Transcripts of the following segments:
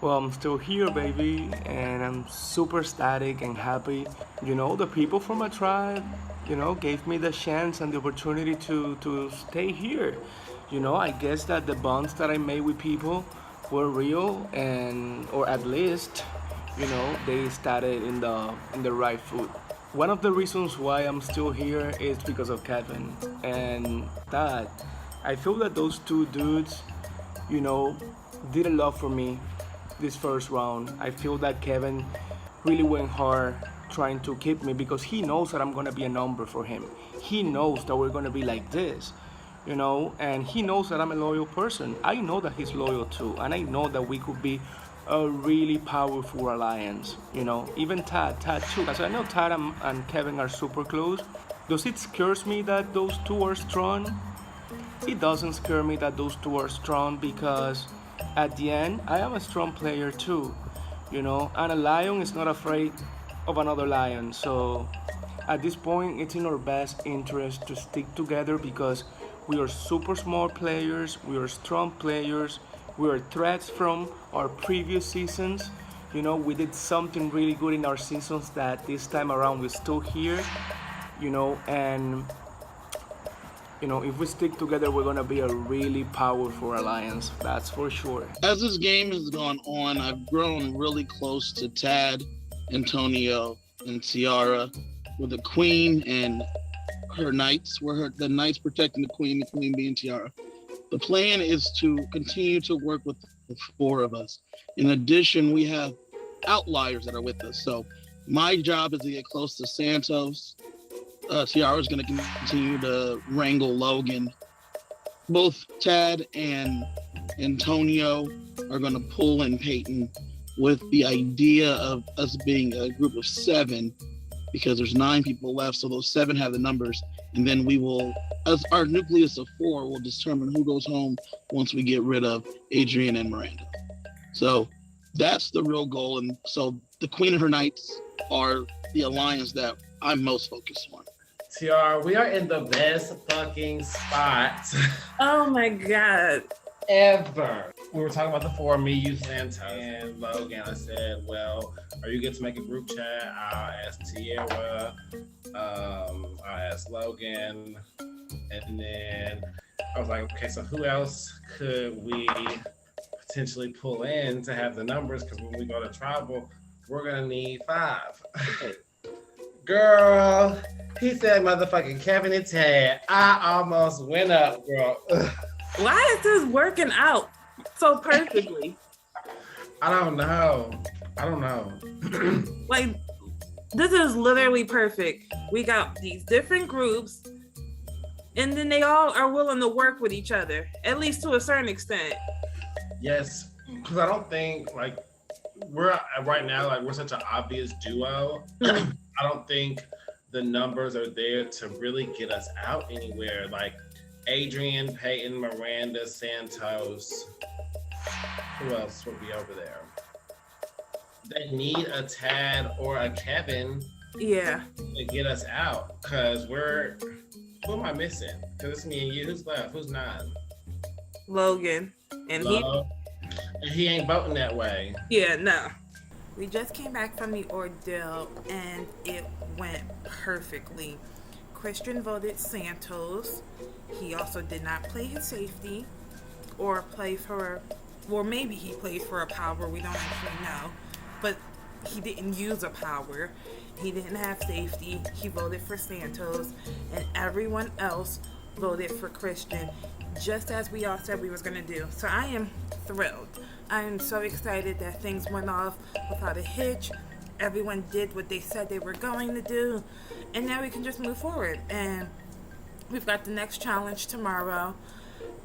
Well, I'm still here, baby, and I'm super ecstatic and happy. The people from my tribe, gave me the chance and the opportunity to stay here. I guess that the bonds that I made with people were real, and or at least, they started in the right foot. One of the reasons why I'm still here is because of Kevin and that. I feel that those two dudes, you know, did a lot for me this first round. I feel that Kevin really went hard trying to keep me because he knows that I'm gonna be a number for him. He knows that we're gonna be like this, and he knows that I'm a loyal person. I know that he's loyal too, and I know that we could be a really powerful alliance. Even Tad too, because I know Tad and Kevin are super close. Does it scares me that those two are strong? It doesn't scare me that those two are strong because at the end, I am a strong player too, and a lion is not afraid of another lion. So at this point, it's in our best interest to stick together because we are super smart players, we are strong players, we are threats from our previous seasons. We did something really good in our seasons that this time around we're still here, and if we stick together, we're gonna be a really powerful alliance. That's for sure. As this game has gone on, I've grown really close to Tad, Antonio, and Ciara, with the Queen and her knights. The knights protecting the Queen being Ciara. The plan is to continue to work with the four of us. In addition, we have outliers that are with us. So my job is to get close to Santos. Ciara is going to continue to wrangle Logan. Both Tad and Antonio are going to pull in Peyton with the idea of us being a group of 7 because there's 9 people left. So those 7 have the numbers. And then we will, as our nucleus of 4, will determine who goes home once we get rid of Adrian and Miranda. So that's the real goal. And so the Queen and her Knights are the alliance that I'm most focused on. TR, we are in the best fucking spot. Oh my God. Ever. We were talking about the 4, me, you, Santos, and Logan. I said, well, are you good to make a group chat? I'll ask Tierra. I'll ask Logan. And then I was like, okay, so who else could we potentially pull in to have the numbers? Because when we go to tribal, we're going to need 5. Girl, he said motherfucking Kevin and Tad. I almost went up, girl. Why is this working out so perfectly? I don't know. Like, this is literally perfect. We got these different groups, and then they all are willing to work with each other, at least to a certain extent. Yes, because I don't think, like, we're right now, like, we're such an obvious duo. I don't think the numbers are there to really get us out anywhere. Like Adrian, Peyton, Miranda, Santos. Who else would be over there? They need a Tad or a Kevin. Yeah. To get us out. Cause who am I missing? Cause it's me and you. Who's left? Who's not? Logan. And he ain't voting that way. Yeah, no. We just came back from the ordeal and it went perfectly. Christian voted Santos. He also did not play his safety or play for, or maybe he played for a power, we don't actually know. But he didn't use a power. He didn't have safety. He voted for Santos and everyone else voted for Christian, just as we all said we was going to do. So I am thrilled. I am so excited that things went off without a hitch. Everyone did what they said they were going to do. And now we can just move forward. And we've got the next challenge tomorrow.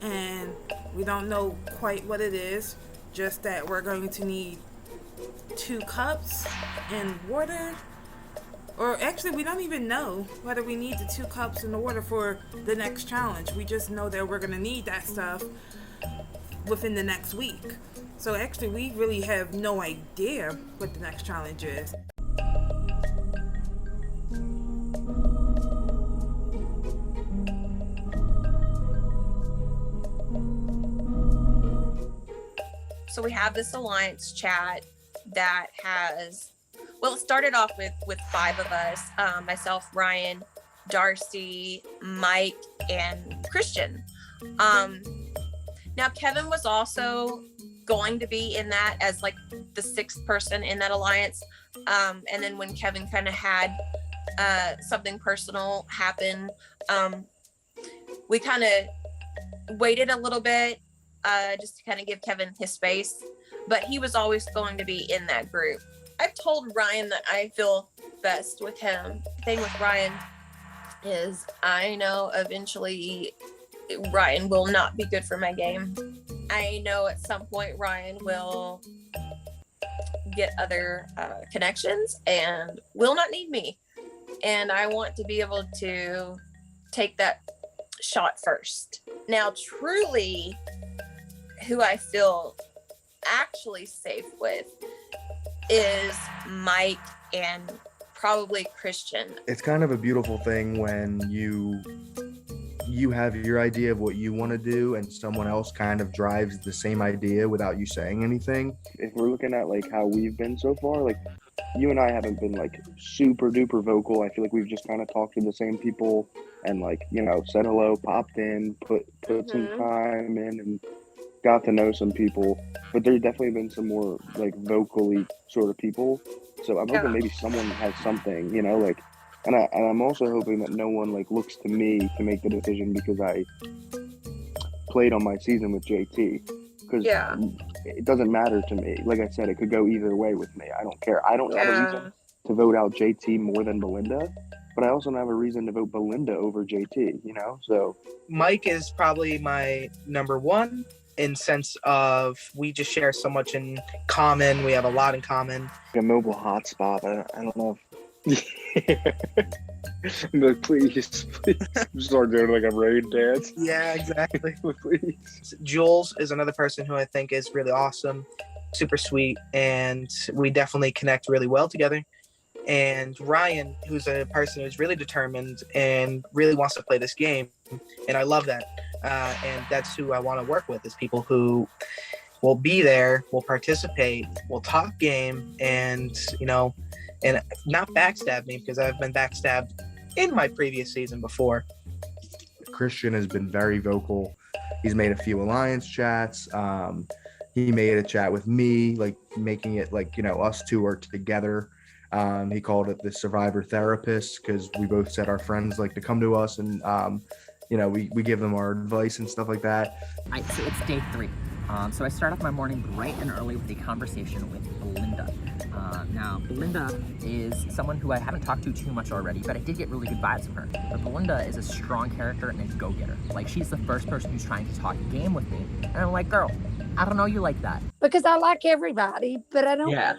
And we don't know quite what it is. Just that we're going to need 2 cups and water. Or actually, we don't even know whether we need the 2 cups and the water for the next challenge. We just know that we're going to need that stuff within the next week. So actually, we really have no idea what the next challenge is. so we have this alliance chat that has, well, it started off with 5 of us, myself, Ryan, Darcy, Mike, and Christian. Now Kevin was also going to be in that as like the 6th person in that alliance. And then when Kevin kind of had something personal happen, we kind of waited a little bit just to kind of give Kevin his space, but he was always going to be in that group. I've told Ryan that I feel best with him. The thing with Ryan is I know eventually Ryan will not be good for my game. I know at some point Ryan will get other connections and will not need me. And I want to be able to take that shot first. Now, truly, who I feel actually safe with is Mike and probably Christian. It's kind of a beautiful thing when you have your idea of what you want to do and someone else kind of drives the same idea without you saying anything. If we're looking at like how we've been so far, like you and I haven't been like super duper vocal. I feel like we've just kind of talked to the same people and like, you know, said hello, popped in, put some time in and got to know some people. But there's definitely been some more like vocally sort of people. So I'm hoping maybe someone has something, you know, like, and I'm also hoping that no one like looks to me to make the decision because I played on my season with JT. Because it doesn't matter to me. Like I said, it could go either way with me. I don't care. I don't have a reason to vote out JT more than Belinda, but I also don't have a reason to vote Belinda over JT, you know? So Mike is probably my number 1 in sense of we just share so much in common. We have a lot in common. A mobile hotspot. I don't know but please start doing like a raid dance. Yeah, exactly. Please. Jules is another person who I think is really awesome, super sweet, and we definitely connect really well together. And Ryan, who's a person who's really determined and really wants to play this game, and I love that. And that's who I want to work with, is people who will be there, will participate, will talk game, and, you know, and not backstab me, because I've been backstabbed in my previous season before. Christian has been very vocal. He's made a few alliance chats. He made a chat with me, like making it like, you know, us two are together. He called it the survivor therapist because we both said our friends like to come to us and, you know, we give them our advice and stuff like that. So it's day 3. So I start off my morning bright and early with a conversation with Belinda. Now, Belinda is someone who I haven't talked to too much already, but I did get really good vibes from her. But Belinda is a strong character and a go-getter. Like, she's the first person who's trying to talk game with me. And I'm like, girl, I don't know you like that. Because I like everybody, but I don't. Yeah.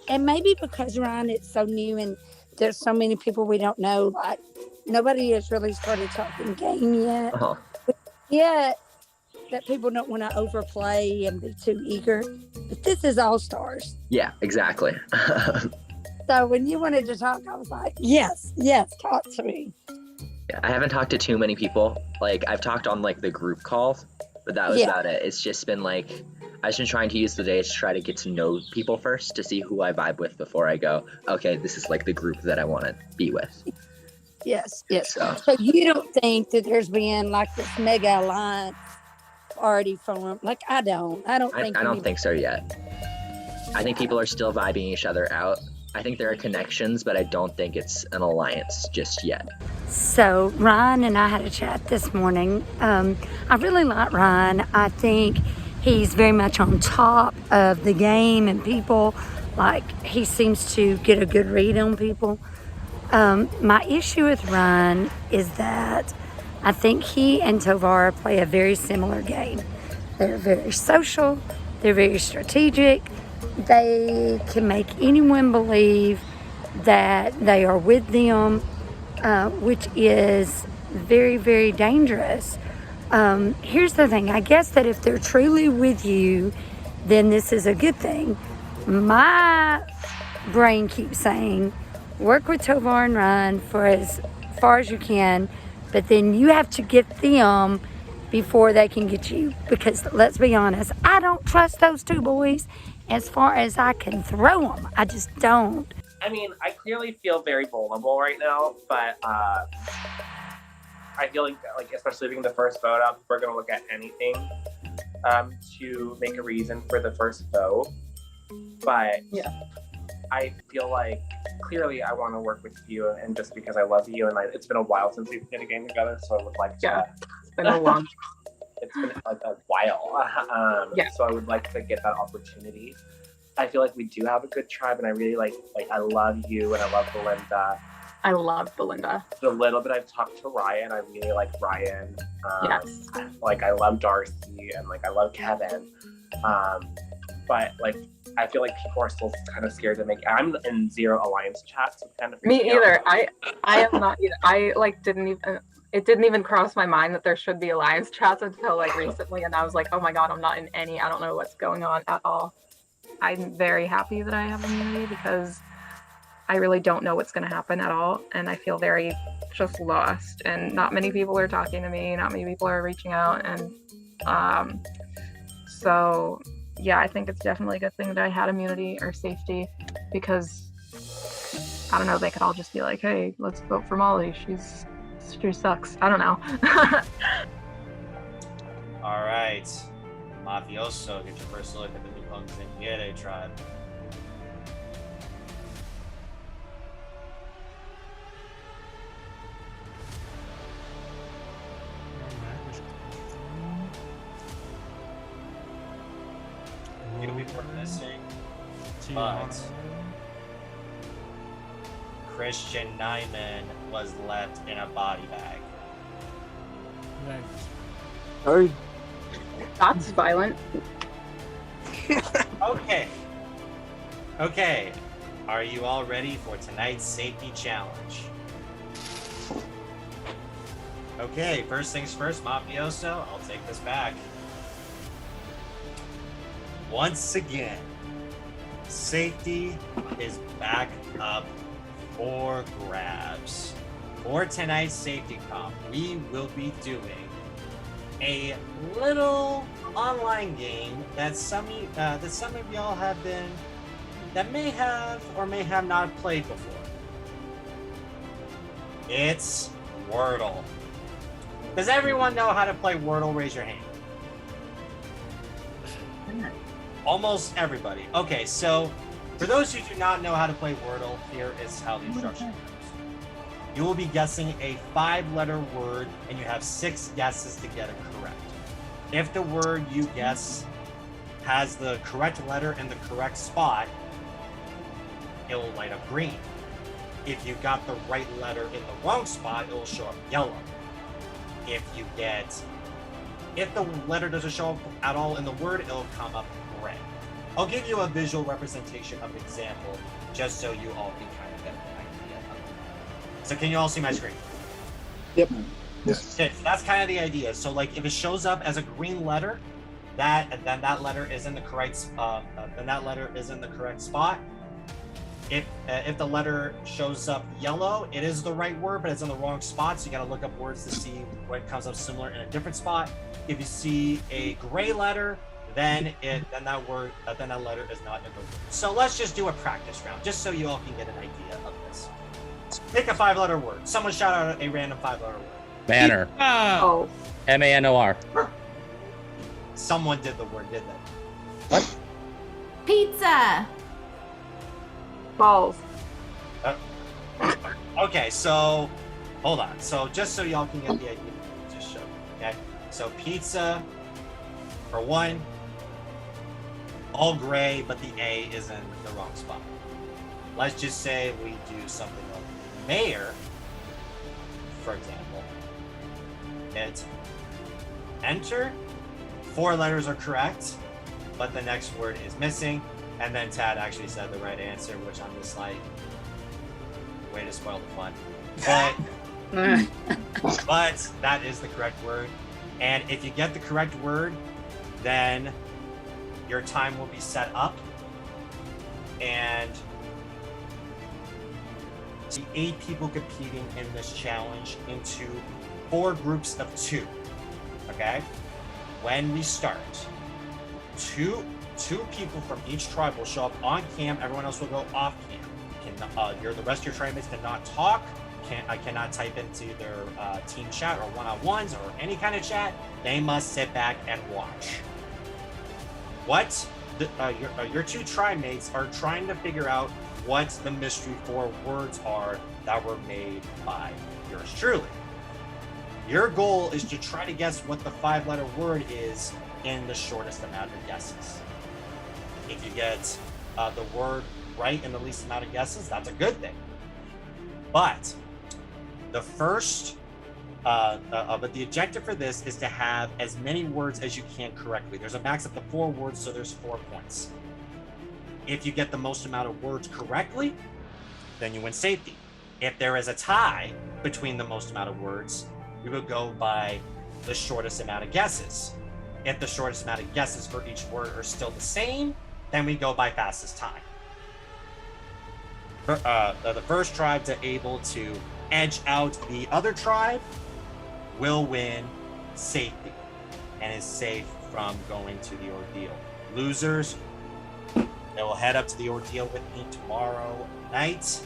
And maybe because, Ryan, it's so new and there's so many people we don't know, like, nobody has really started talking game yet. Uh-huh. But yet, that people don't want to overplay and be too eager. But this is All Stars. Yeah, exactly. So when you wanted to talk, I was like, yes, talk to me. Yeah, I haven't talked to too many people. Like, I've talked on, like, the group calls, but that was about it. It's just been, like, I've been trying to use the day to try to get to know people first to see who I vibe with before I go, okay, this is, like, the group that I want to be with. Yes. So you don't think that there's been, like, this mega alliance already formed? Like, I don't think so yet. I think people are still vibing each other out. I think there are connections, but I don't think it's an alliance just yet. So Ryan and I had a chat this morning. I really like Ryan. I think he's very much on top of the game and people. Like, he seems to get a good read on people. My issue with Ryan is that I think he and Tovar play a very similar game. They're very social. They're very strategic. They can make anyone believe that they are with them, which is very, very dangerous. Here's the thing. I guess that if they're truly with you, then this is a good thing. My brain keeps saying, work with Tovar and Ryan for as far as you can, but then you have to get them before they can get you. Because let's be honest, I don't trust those two boys as far as I can throw them. I just don't. I mean, I clearly feel very vulnerable right now, but I feel like especially being the first vote up, we're going to look at anything to make a reason for the first vote. But Yeah. I feel like clearly I want to work with you, and just because I love you, and it's been a while since we've played a game together, so I would like to. Yeah, it's been a long. It's been like a while. So I would like to get that opportunity. I feel like we do have a good tribe, and I really like I love you, and I love Belinda. I love Belinda. The little bit I've talked to Ryan, I really like Ryan. Yes. Like I love Darcy, and I love Kevin. But I feel like people are still kind of scared to make. I'm in zero alliance chats. So kind of Me either. I am not either. I didn't even. It didn't even cross my mind that there should be alliance chats until recently, and I was like, oh my god, I'm not in any. I don't know what's going on at all. I'm very happy that I have immunity because I really don't know what's going to happen at all, and I feel very just lost. And not many people are talking to me. Not many people are reaching out, and so yeah, I think it's definitely a good thing that I had immunity or safety because I don't know. They could all just be like, hey, let's vote for Molly. She sucks. I don't know. All right, Mafioso, get your first look at the new Zengiere tribe. You'll be missing, but Christian Nyman was left in a body bag. Sorry. That's violent. Okay. Are you all ready for tonight's safety challenge? Okay, first things first, Mafioso, I'll take this back. Once again, safety is back up for grabs. For tonight's safety comp, we will be doing a little online game that some of y'all may have or may have not played before. It's Wordle. Does everyone know how to play Wordle? Raise your hand. Almost everybody. Okay, so for those who do not know how to play Wordle, here is how the instruction goes. You will be guessing a 5-letter word, and you have 6 guesses to get it correct. If the word you guess has the correct letter in the correct spot, it will light up green. If you got the right letter in the wrong spot, it will show up yellow. If the letter doesn't show up at all in the word, it'll come up red. I'll give you a visual representation of an example, just so you all can kind of get an idea of it. So can you all see my screen? Yep. Yes. Okay, so that's kind of the idea. So if it shows up as a green letter, then that letter is in the correct spot. If the letter shows up yellow, it is the right word, but it's in the wrong spot. So you got to look up words to see what comes up similar in a different spot. If you see a gray letter, then that letter is not in the word. So let's just do a practice round, just so you all can get an idea of this. Pick a 5-letter word. Someone shout out a random 5-letter word. Banner. Oh. MANOR. Someone did the word, did they? What? Pizza. Balls. Okay, so hold on. So just so y'all can get the idea, just show. Okay, so pizza for 1. All gray, but the A is in the wrong spot. Let's just say we do something like mayor, for example. Hit enter. 4 letters are correct, but the next word is missing. And then Tad actually said the right answer, which I'm just like, way to spoil the fun. But that is the correct word. And if you get the correct word, then your time will be set up. And the 8 people competing in this challenge into 4 groups of 2. Okay? When we start, two people from each tribe will show up on cam. Everyone else will go off cam. The rest of your tribe mates cannot talk. I cannot type into their team chat or one-on-ones or any kind of chat. They must sit back and watch. What your two tribe mates are trying to figure out what the mystery 4 words are that were made by yours truly. Your goal is to try to guess what the 5-letter word is in the shortest amount of guesses. If you get the word right in the least amount of guesses, that's a good thing. But the first, but the objective for this is to have as many words as you can correctly. There's a max up to 4 words, so there's 4 points. If you get the most amount of words correctly, then you win safety. If there is a tie between the most amount of words, we will go by the shortest amount of guesses. If the shortest amount of guesses for each word are still the same, then we go by fastest time. The first tribe to able to edge out the other tribe will win safety and is safe from going to the ordeal. Losers, they will head up to the ordeal with me tomorrow night,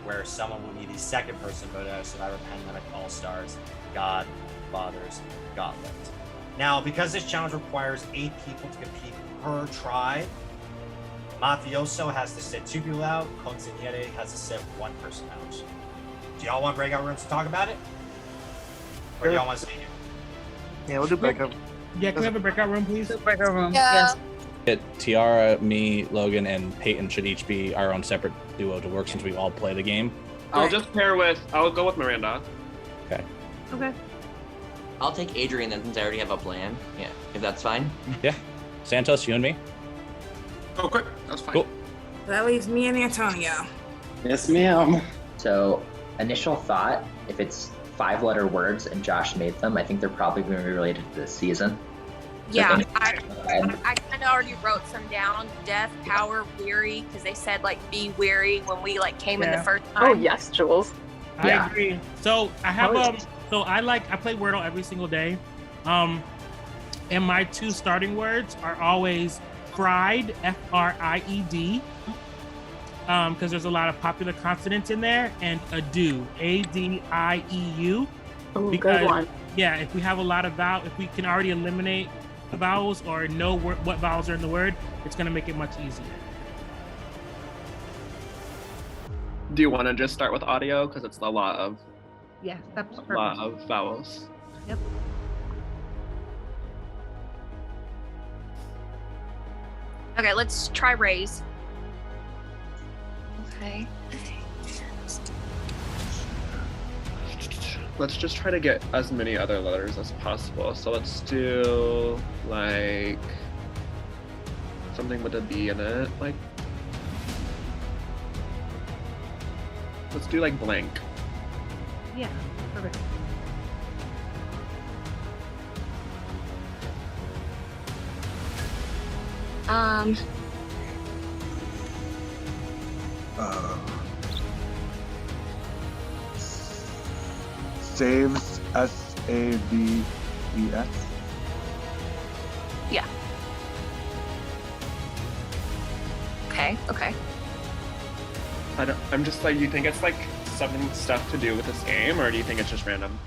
where someone will be the second person voted out of Survivor Pandemic All-Stars Godfather's Gauntlet. Now, because this challenge requires 8 people to compete per tribe, Mafioso has to sit 2 people out, Consigliere has to sit 1 person out. Do y'all want breakout rooms to talk about it? Or do y'all want to stay here? Yeah, we'll do breakout. Yeah, can we have a breakout room, please? Breakout room. Yeah. Tiara, me, Logan, and Peyton should each be our own separate duo to work since we all play the game. I'll go with Miranda. Okay. Okay. I'll take Adrian then, since I already have a plan. Yeah, if that's fine. Yeah. Santos, you and me? Oh, quick. That's fine. Cool. That leaves me and Antonio. Yes, ma'am. So, initial thought, if it's 5-letter words and Josh made them, I think they're probably going to be related to this season. Yeah, I kind of already wrote some down. Death, power, weary, because they said like be weary when we like came in the first time. Oh yes, Jules. I agree. So I have so I play Wordle every single day. And my 2 starting words are always fried, F-R-I-E-D. Because there's a lot of popular consonants in there, and adieu, A-D-I-E-U. Oh, good one. Yeah, if we have a lot of vowels, if we can already eliminate the vowels or know what vowels are in the word, it's going to make it much easier. Do you want to just start with audio? Because it's a lot of that's perfect. lot of vowels. Yep. Okay, let's try raise. Okay. Let's just try to get as many other letters as possible. So let's do like something with a B in it. Like, let's do like blank. Yeah, perfect. Saves, S-A-V-E-S. Yeah. Okay. I'm just like, you think it's like something stuff to do with this game, or do you think it's just random?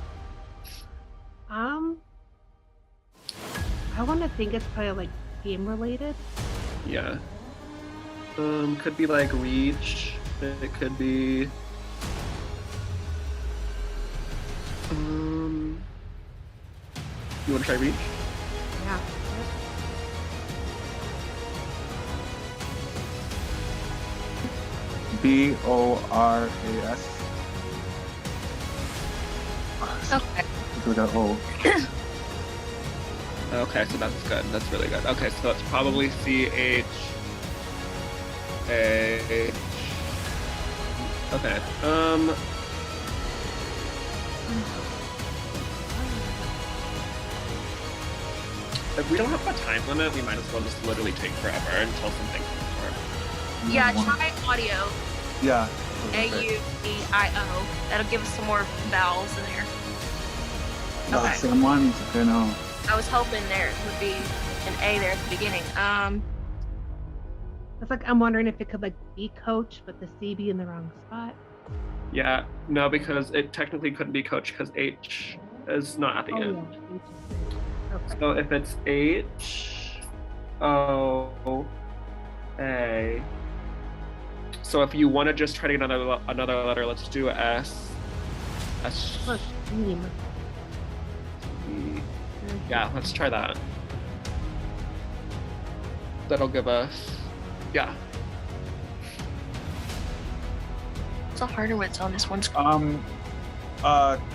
I want to think it's probably like game related. Yeah. Could be like reach. It could be. You want to try reach? Yeah. B-O-R-A-S. Okay. With an O. Okay, so that's good. That's really good. Okay, so it's probably C-H-A-H. Okay. If we don't have a time limit, we might as well just literally take forever until something comes forward. Yeah, try audio. Yeah. A-U-D-I-O. That'll give us some more vowels in there. Okay. Someone, I was hoping there would be an A there at the beginning. It's like I'm wondering if it could like be coach, but the C be in the wrong spot. Yeah, no, because it technically couldn't be coach because H is not at the end. Yeah. H is okay. So if it's H, O, A. So if you want to just try to get another letter, let's do S. S. Plus team. E. Yeah, let's try that. That'll give us, yeah. It's a harder one on this one. How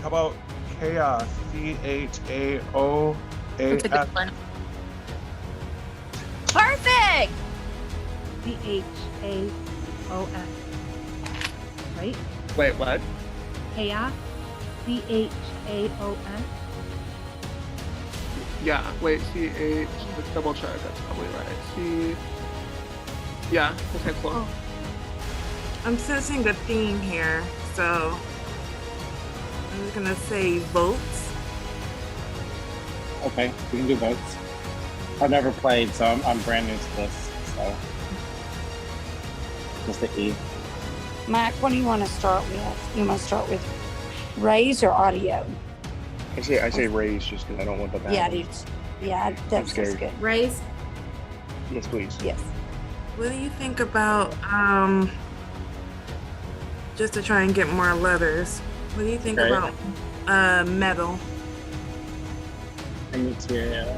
about chaos? CHAOAS. That's a good one. Perfect. CHAOS. Right? Wait, what? Chaos. CHAOS. Yeah, wait, CH, let's double check, that's probably right. C, yeah, okay, cool. Oh. I'm sensing a theme here, so I'm just gonna say votes. Okay, we can do votes. I've never played, so I'm brand new to this, so. Just the E. Mike, what do you want to start with? You want to start with raise or audio? I say raise just because I don't want the bad. Yeah, dude. Yeah, that's scared. good. Raise. Yes, please. Yes. What do you think about just to try and get more letters? What do you think Okay. about metal? And material.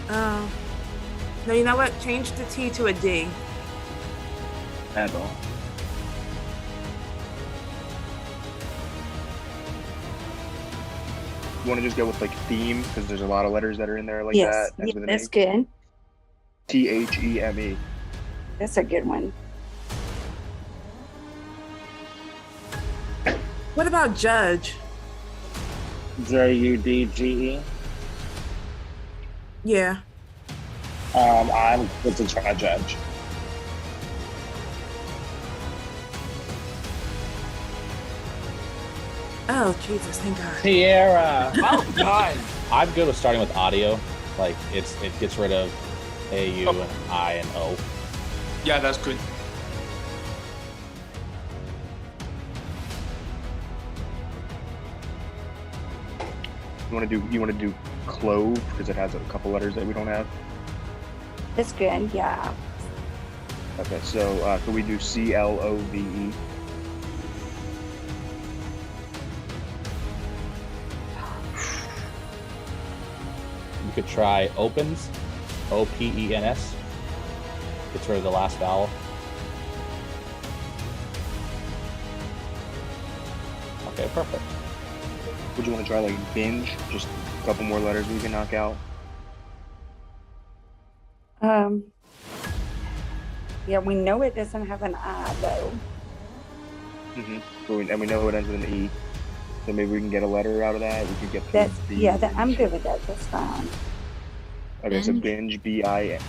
No, you know what? Change the T to a D. Metal. You want to just go with like theme because there's a lot of letters that are in there like Yes, that. With an that's E. good. THEME. That's a good one. What about judge? JUDGE. Yeah. I'm good to try judge. Oh Jesus, thank God. Tierra. Oh God. I'm good with starting with audio. Like it gets rid of A, U, and I and O. Yeah, that's good. You want to do clove because it has a couple letters that we don't have. That's good. Yeah. Okay, so can we do CLOVE? You could try opens, OPENS. Gets rid of the last vowel. Okay, perfect. Would you want to try like binge? Just a couple more letters we can knock out. Yeah, we know it doesn't have an I though. And we know it ends with an E. So maybe we can get a letter out of that. We could get That's I'm good with that. That's fine. Okay, so binge, BINGE.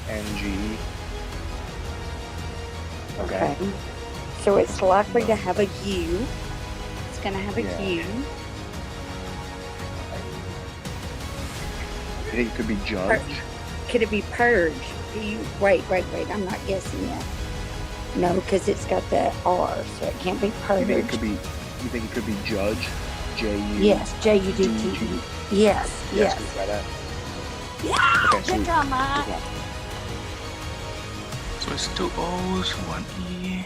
Okay. So it's likely to have a U. It's gonna have a U. I think it could be judge. Could it be purge? Wait. I'm not guessing yet. No, because it's got the R, so it can't be purge. You think it could be judge? J-U. Yes, JUDGE. Yes. Can we try that? Yeah. Okay, sweet. Good job, Mike. So it's 2 O's, 1 E.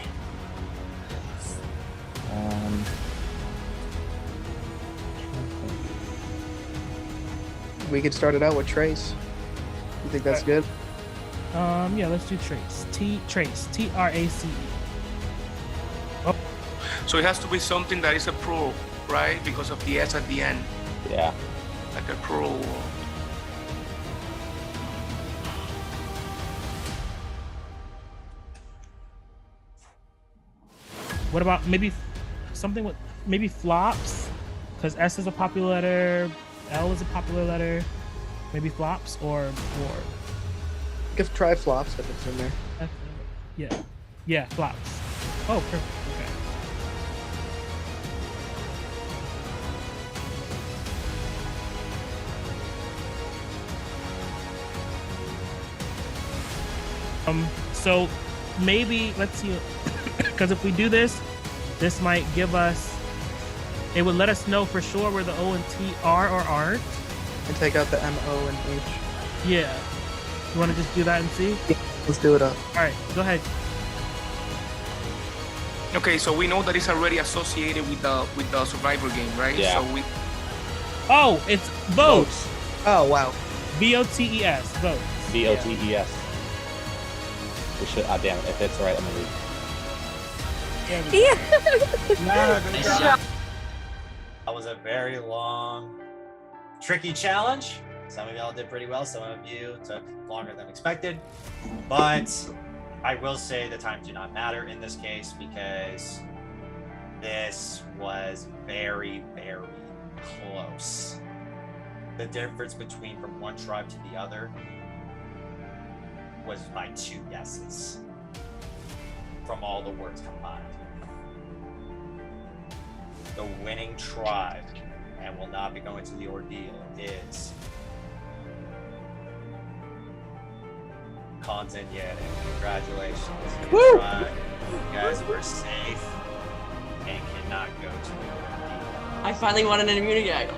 We could start it out with trace. You think that's good? Yeah, let's do trace. Trace. TRACE. Oh. So it has to be something that is a plural, right? Because of the S at the end. Yeah. Like a plural. What about maybe something with maybe flops? Because S is a popular letter, L is a popular letter. Maybe flops or. You could try flops if it's in there. Yeah, flops. Oh, perfect. Okay. So maybe let's see, because if we do this, this might give us. It would let us know for sure where the O and T are or aren't. And take out the M, O, and H. Yeah. You want to just do that and see? Yeah, let's do it up. All right, go ahead. Okay, so we know that it's already associated with the Survivor game, right? Yeah. So we. Oh, it's votes. Oh, wow. VOTES, votes. VOTES. We should. Ah, damn it! If it's right, I'm gonna read. Nice job. That was a very long, tricky challenge. Some of y'all did pretty well. Some of you took longer than expected. But I will say the times do not matter in this case because this was very, very close. The difference between from one tribe to the other was by 2 guesses from all the words combined. The winning tribe, and will not be going to the ordeal, is Consigliere. Congratulations. Woo! Tribe. You guys were safe and cannot go to the ordeal. I finally won an immunity idol.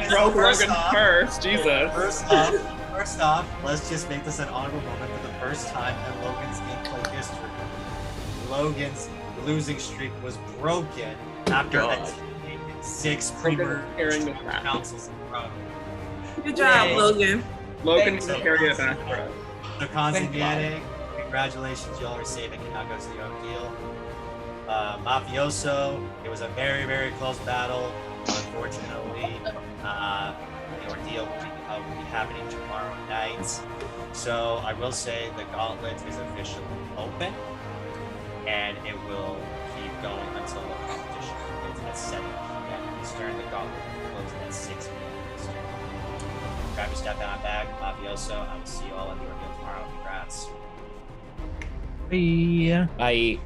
Broke Logan first, Jesus. First off, let's just make this an honorable moment for the first time in Logan's gameplay history. Logan's losing streak was broken after attending 6 pre-merge councils in a row. Good job, Logan. Logan can carry it back for us. So Consigliere, congratulations, y'all are safe and cannot go to the ordeal. Mafioso, it was a very, very close battle. Unfortunately, the ordeal will be happening tomorrow night. So I will say the Gauntlet is officially open, and it will keep going until the competition ends at 7 p.m. Eastern. The Gauntlet will close at 6 p.m. Eastern. Grab your step down bag, Mafioso. I will see you all at the ordeal tomorrow. Congrats. Bye. Bye.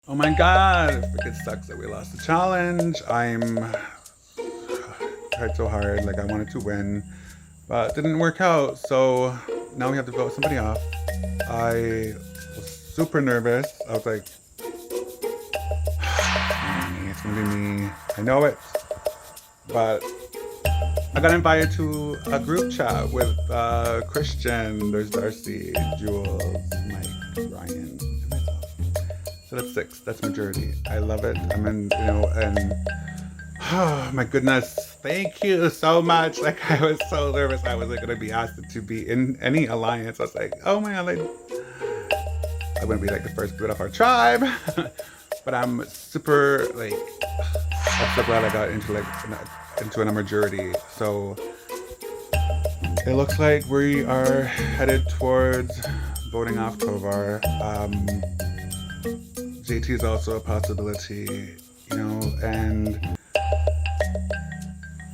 Oh my god, it sucks that we lost the challenge. I'm tried so hard, like I wanted to win, but it didn't work out. So now we have to vote somebody off. I was super nervous. I was like, it's gonna be me. I know it. But I got invited to a group chat with Christian, there's Darcy, Jules, Mike, Ryan, and myself. So that's 6. That's majority. I love it. I'm in, and oh my goodness, thank you so much. Like I was so nervous I wasn't gonna be asked to be in any alliance. I was like, oh my god, I'm gonna be like the first boot off our tribe. But I'm super I'm so glad I got into a majority. So it looks like we are headed towards voting off Tovar. JT is also a possibility, and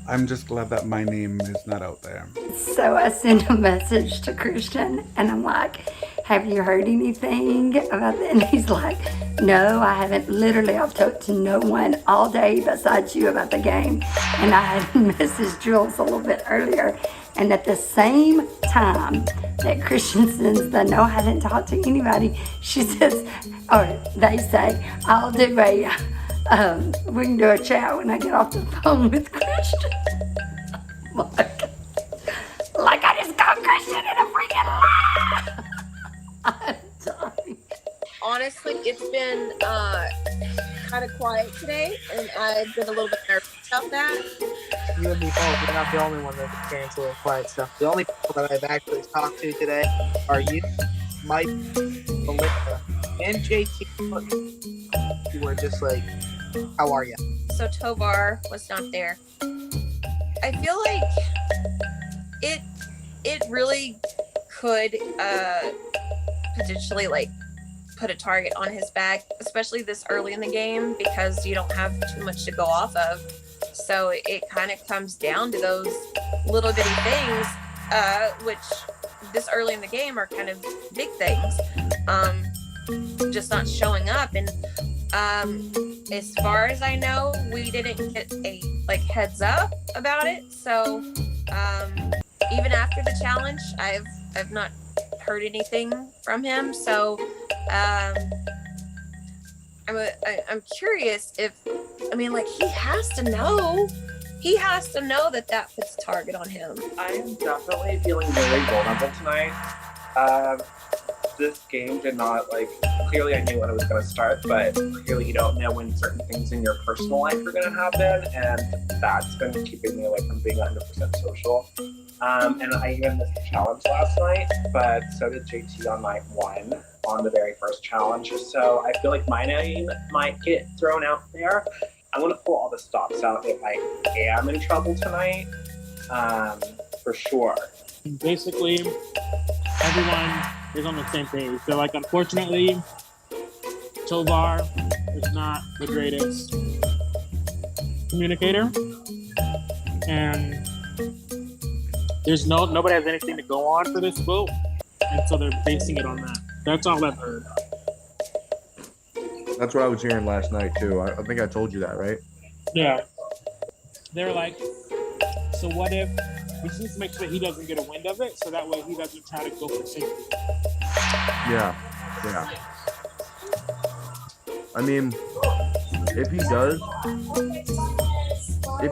I'm just glad that my name is not out there. So I sent a message to Christian and I'm like, have you heard anything about that? And he's like, no, I haven't. Literally, I've talked to no one all day besides you about the game. And I had messaged Jules a little bit earlier. And at the same time that Christian sends the no, I haven't talked to anybody, she says, or they say, I'll do we can do a chat when I get off the phone with Christian. like I just called Christian in a freaking lie. I'm sorry. Honestly, it's been kind of quiet today, and I've been a little bit nervous about that. You and me both. You're not the only one that's experienced a little quiet stuff. The only people that I've actually talked to today are you, Mike, Melissa, and JT. You were just like, how are you? So Tovar was not there. I feel like it really could potentially put a target on his back, especially this early in the game, because you don't have too much to go off of. So it kind of comes down to those little bitty things, which this early in the game are kind of big things. just not showing up. And as far as I know, we didn't get a like heads up about it. So even after the challenge, I've not heard anything from him. So I'm curious if, I mean, like, he has to know that that puts a target on him. I am definitely feeling very vulnerable tonight. This game did not, like, clearly I knew when it was going to start, but clearly you don't know when certain things in your personal life are going to happen, and that's been keeping me away from being 100% social. And I even missed the challenge last night, but so did JT on night 1 on the very first challenge. So I feel like my name might get thrown out there. I'm going to pull all the stops out if I am in trouble tonight, for sure. Basically, everyone is on the same page. They're like, unfortunately, Tovar is not the greatest communicator, and there's nobody has anything to go on for this vote, and so they're basing it on that. That's all I've heard. That's what I was hearing last night too. I think I told you that, right? Yeah. They're like, so what if we just need to make sure he doesn't get a wind of it, so that way he doesn't try to go for safety. Yeah. I mean, if he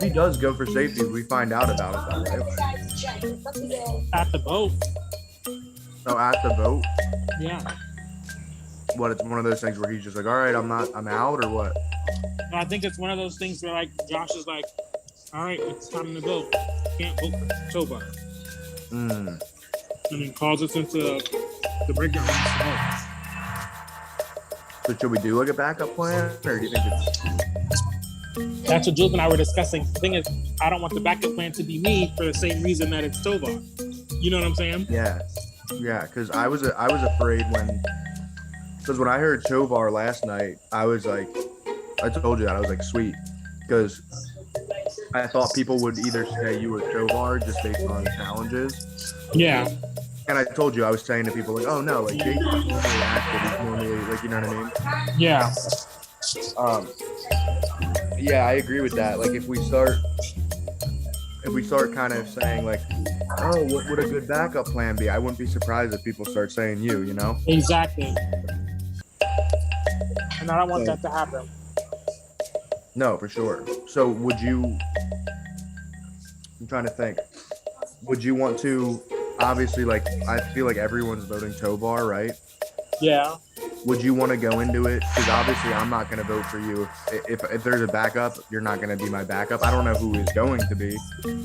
does go for safety, we find out about it though, right? At the boat. Oh, at the boat? Yeah. What, it's one of those things where he's just like, all right, I'm out, or what? No, I think it's one of those things where, like, Josh is like, all right, it's time to vote. Can't vote for Tovar. And then calls us into the breakdown room to vote. So should we do like a backup plan, or do you think it's... That's what Jules and I were discussing. The thing is, I don't want the backup plan to be me for the same reason that it's Tovar. You know what I'm saying? Yeah, because I was afraid because when I heard Tovar last night, I was like, I told you that, I was like, sweet, because I thought people would either say you were Tovar just based on challenges. Yeah. And I told you, I was saying to people like, oh no, like Jake's normally active, he's normally, like, you know what I mean? Yeah. Yeah, I agree with that. Like, if we start kind of saying like, oh, what would a good backup plan be? I wouldn't be surprised if people start saying you know? Exactly. And I don't want that to happen. No, for sure. So I'm trying to think. Would you want to, obviously, like, I feel like everyone's voting Tovar, right? Yeah. Would you want to go into it? Because obviously I'm not going to vote for you. If there's a backup, you're not going to be my backup. I don't know who is going to be,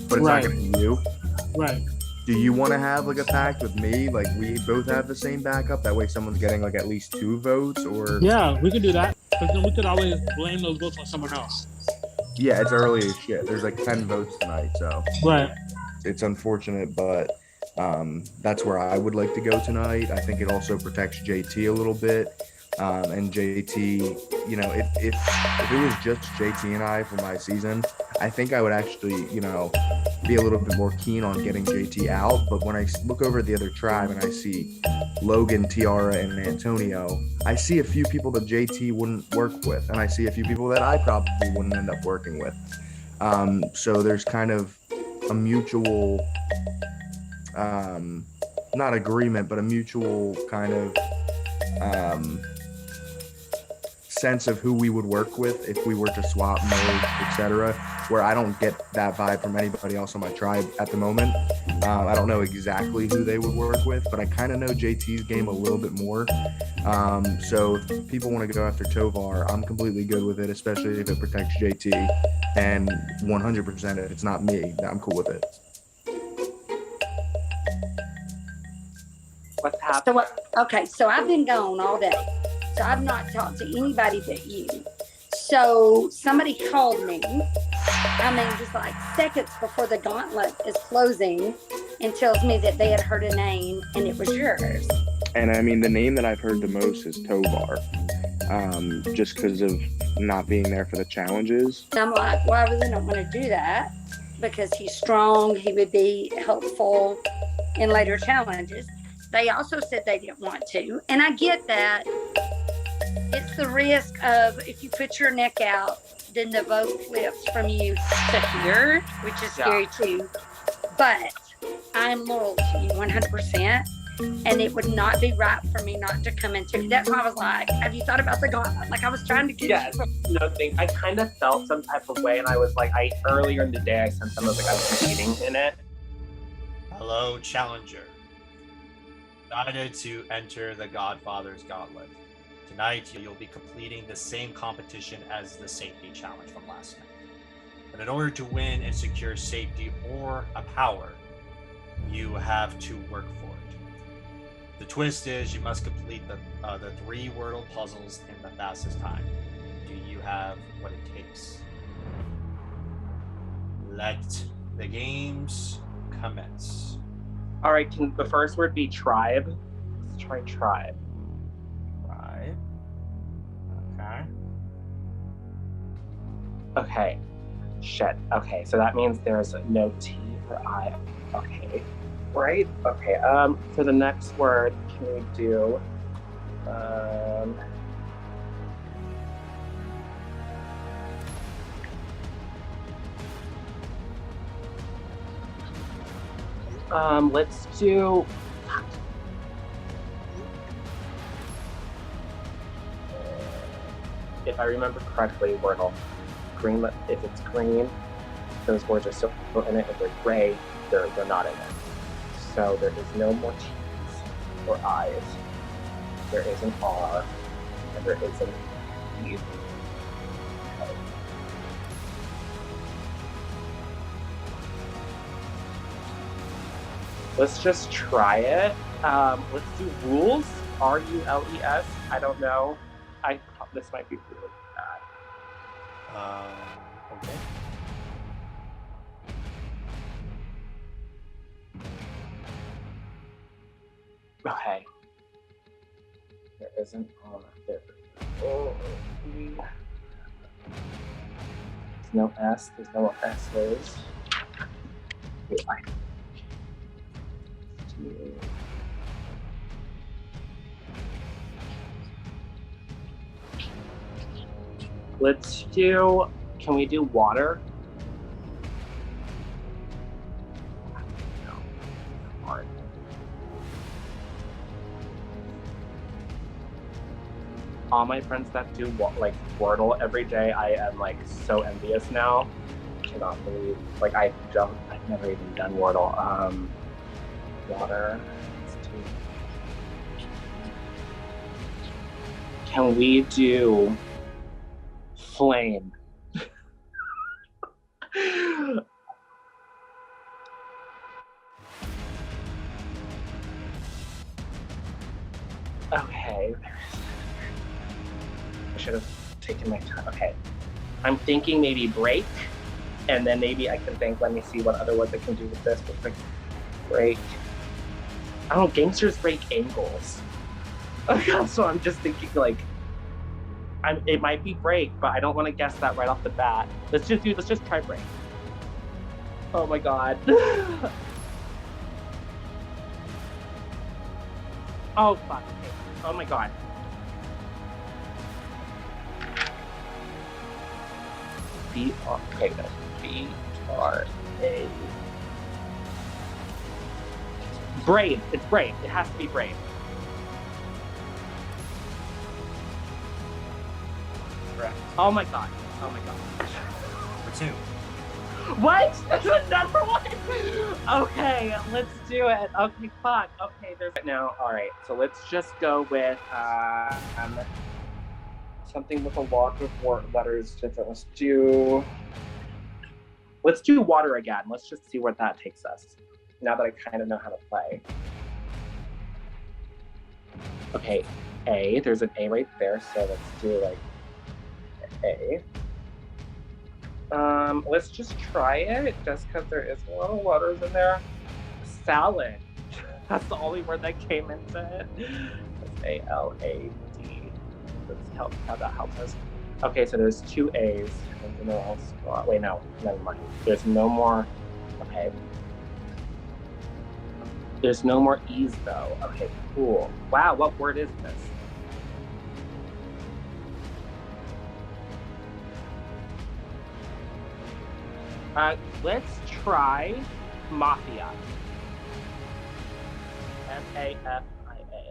but it's not going to be you. Right. Do you want to have like a pact with me? Like we both have the same backup? That way someone's getting like at least 2 votes, or... Yeah, we could do that. But then we could always blame those votes on someone else. Yeah, it's early as shit. There's like 10 votes tonight, so... Right. It's unfortunate, but that's where I would like to go tonight. I think it also protects JT a little bit. And JT, you know, if it was just JT and I for my season, I think I would actually, you know, be a little bit more keen on getting JT out. But when I look over at the other tribe and I see Logan, Tiara, and Antonio, I see a few people that JT wouldn't work with, and I see a few people that I probably wouldn't end up working with. So there's kind of a mutual, not agreement, but a mutual kind of sense of who we would work with if we were to swap, merge, etc., where I don't get that vibe from anybody else on my tribe at the moment. I don't know exactly who they would work with, but I kind of know JT's game a little bit more. So if people want to go after Tovar, I'm completely good with it, especially if it protects JT, and 100% if it's not me, I'm cool with it. What's happening? So I've been gone all day. So I've not talked to anybody but you. So somebody called me, just like seconds before the Gauntlet is closing, and tells me that they had heard a name and it was yours. And the name that I've heard the most is Tovar, just because of not being there for the challenges. And I'm like, well, I really don't want to do that because he's strong. He would be helpful in later challenges. They also said they didn't want to, and I get that, It's the risk of if you put your neck out, then the boat flips from you to here, which is scary too. But I'm loyal to you 100%. And it would not be right for me not to come into. That's why I was like, have you thought about the Gauntlet? Like I was trying to get Yes. No thing. I kind of felt some type of way, and I was like, earlier in the day I sent them, I was like, I was competing in it. Hello, Challenger. Decided to enter the Godfather's Gauntlet. Tonight, you'll be completing the same competition as the safety challenge from last night. But in order to win and secure safety or a power, you have to work for it. The twist is you must complete the 3 Wordle puzzles in the fastest time. Do you have what it takes? Let the games commence. All right, can the first word be tribe? Let's try tribe. Tribe. Okay. Okay. Shit. Okay, so that means there's no T or I. Okay. Right? Okay. For the next word, can we do let's do if I remember correctly, Wordle. Green, if it's green, those words are still in it. If they're gray, they're not in it. So there is no more T's or I's. There is an R, and there is an E. Okay. Let's just try it. Let's do rules. RULES. I don't know. This might be really bad. Okay. Okay. There isn't R there. Oh, there's no S. There's no S's. Let's do, can we do water? Hard. All my friends that do like Wordle every day, I am like so envious now. I cannot believe, like I've never even done Wordle. Water. Let's do. Can we do flame? Okay. I should have taken my time. Okay. I'm thinking maybe break, and then maybe I can think, let me see what other words I can do with this. Break. I don't know, gangsters break ankles. So I'm just thinking like, it might be break, but I don't want to guess that right off the bat. Let's just try break. Oh my god. Oh fuck. Okay. Oh my god. B-R-A. Brave. It's brave. It has to be brave. Correct. Oh my god. Oh my god. For 2. What? Number 1? Okay, let's do it. Okay, fuck. Okay, there's now. All right, so let's just go with something with a lot of letters different. Let's do water again. Let's just see where that takes us. Now that I kind of know how to play. Okay, A. There's an A right there, so let's do like A. Let's just try it, just because there is a lot of letters in there. Salad. That's the only word that came into it. It's A-L-A-D. Let's help how that helps us. Okay, so there's 2 A's. And no else. Oh, wait, no, never mind. There's no more. Okay. There's no more E's though. Okay, cool. Wow, what word is this? Let's try Mafia. Mafia.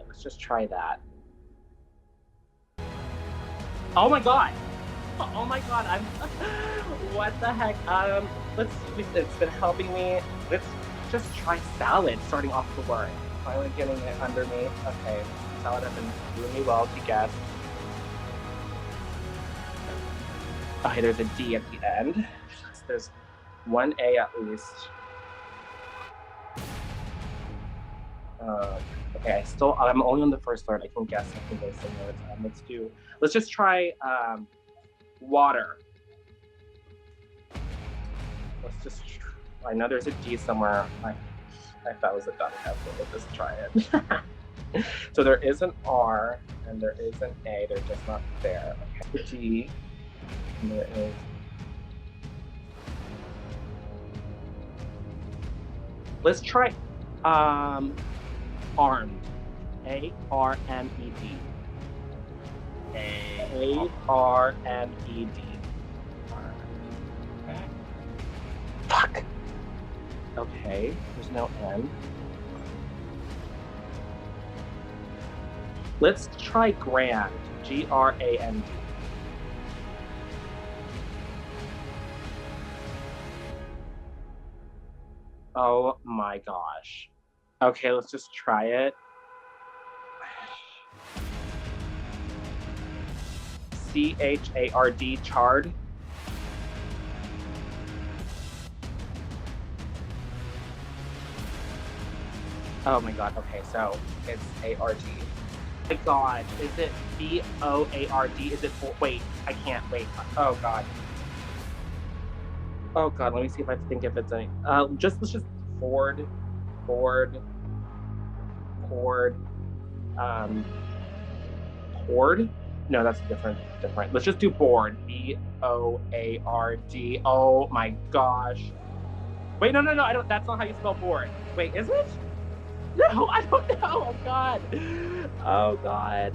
Let's just try that. Oh my god! Oh my god! I'm. What the heck? It's been helping me. Let's just try salad. Starting off the word. Finally getting it under me. Okay, salad has been doing me well to guess. Okay, there's a D at the end. There's one A at least. Okay, I'm only on the first word. I can guess. I can go somewhere. Let's just try water. I know there's a D somewhere. If that was a done test, let's just try it. So there is an R and there is an A. They're just not there. Okay, G. And there is. Let's try armed. A-R-M-E-D. A-R-M-E-D. Fuck. Okay, there's no N. Let's try grand. G-R-A-N-D. Oh my gosh. Okay, let's just try it. C-H-A-R-D, chard. Oh my god, okay, so it's A-R-D. Oh my god, is it B-O-A-R-D? Is it, wait, I can't, wait. Oh god. Oh god, let me see if I think if it's any, let's just board, poured, no, that's different. Let's just do board. B-O-A-R-D. Oh my gosh. Wait, no, that's not how you spell board. Wait, is it? No, I don't know. Oh god.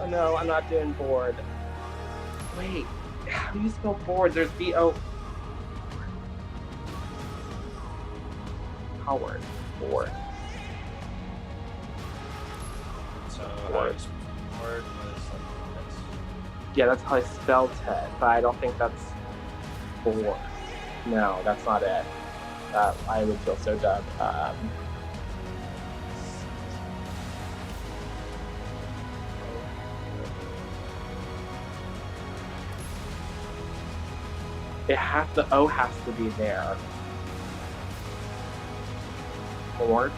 Oh no, I'm not doing board. Wait, how do you spell board? There's B-O. Howard. Board. So Board. Board was like this. Yeah, that's how I spelled it, but I don't think that's board. No, that's not it. I would feel so dumb. The O has to be there. Board.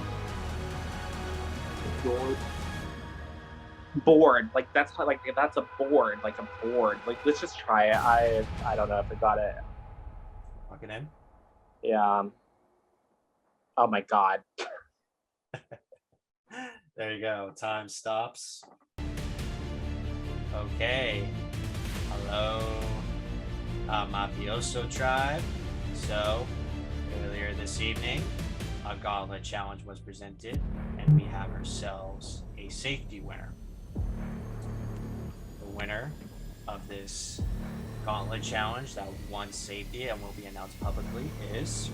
Board. Like that's how, like that's a board. Like a board. Like let's just try it. I don't know if I got it. Lock it in. Yeah. Oh my god. There you go. Time stops. Okay. Hello, Mafioso Tribe. So, earlier this evening, a Gauntlet challenge was presented, and we have ourselves a safety winner. The winner of this Gauntlet challenge that won safety and will be announced publicly is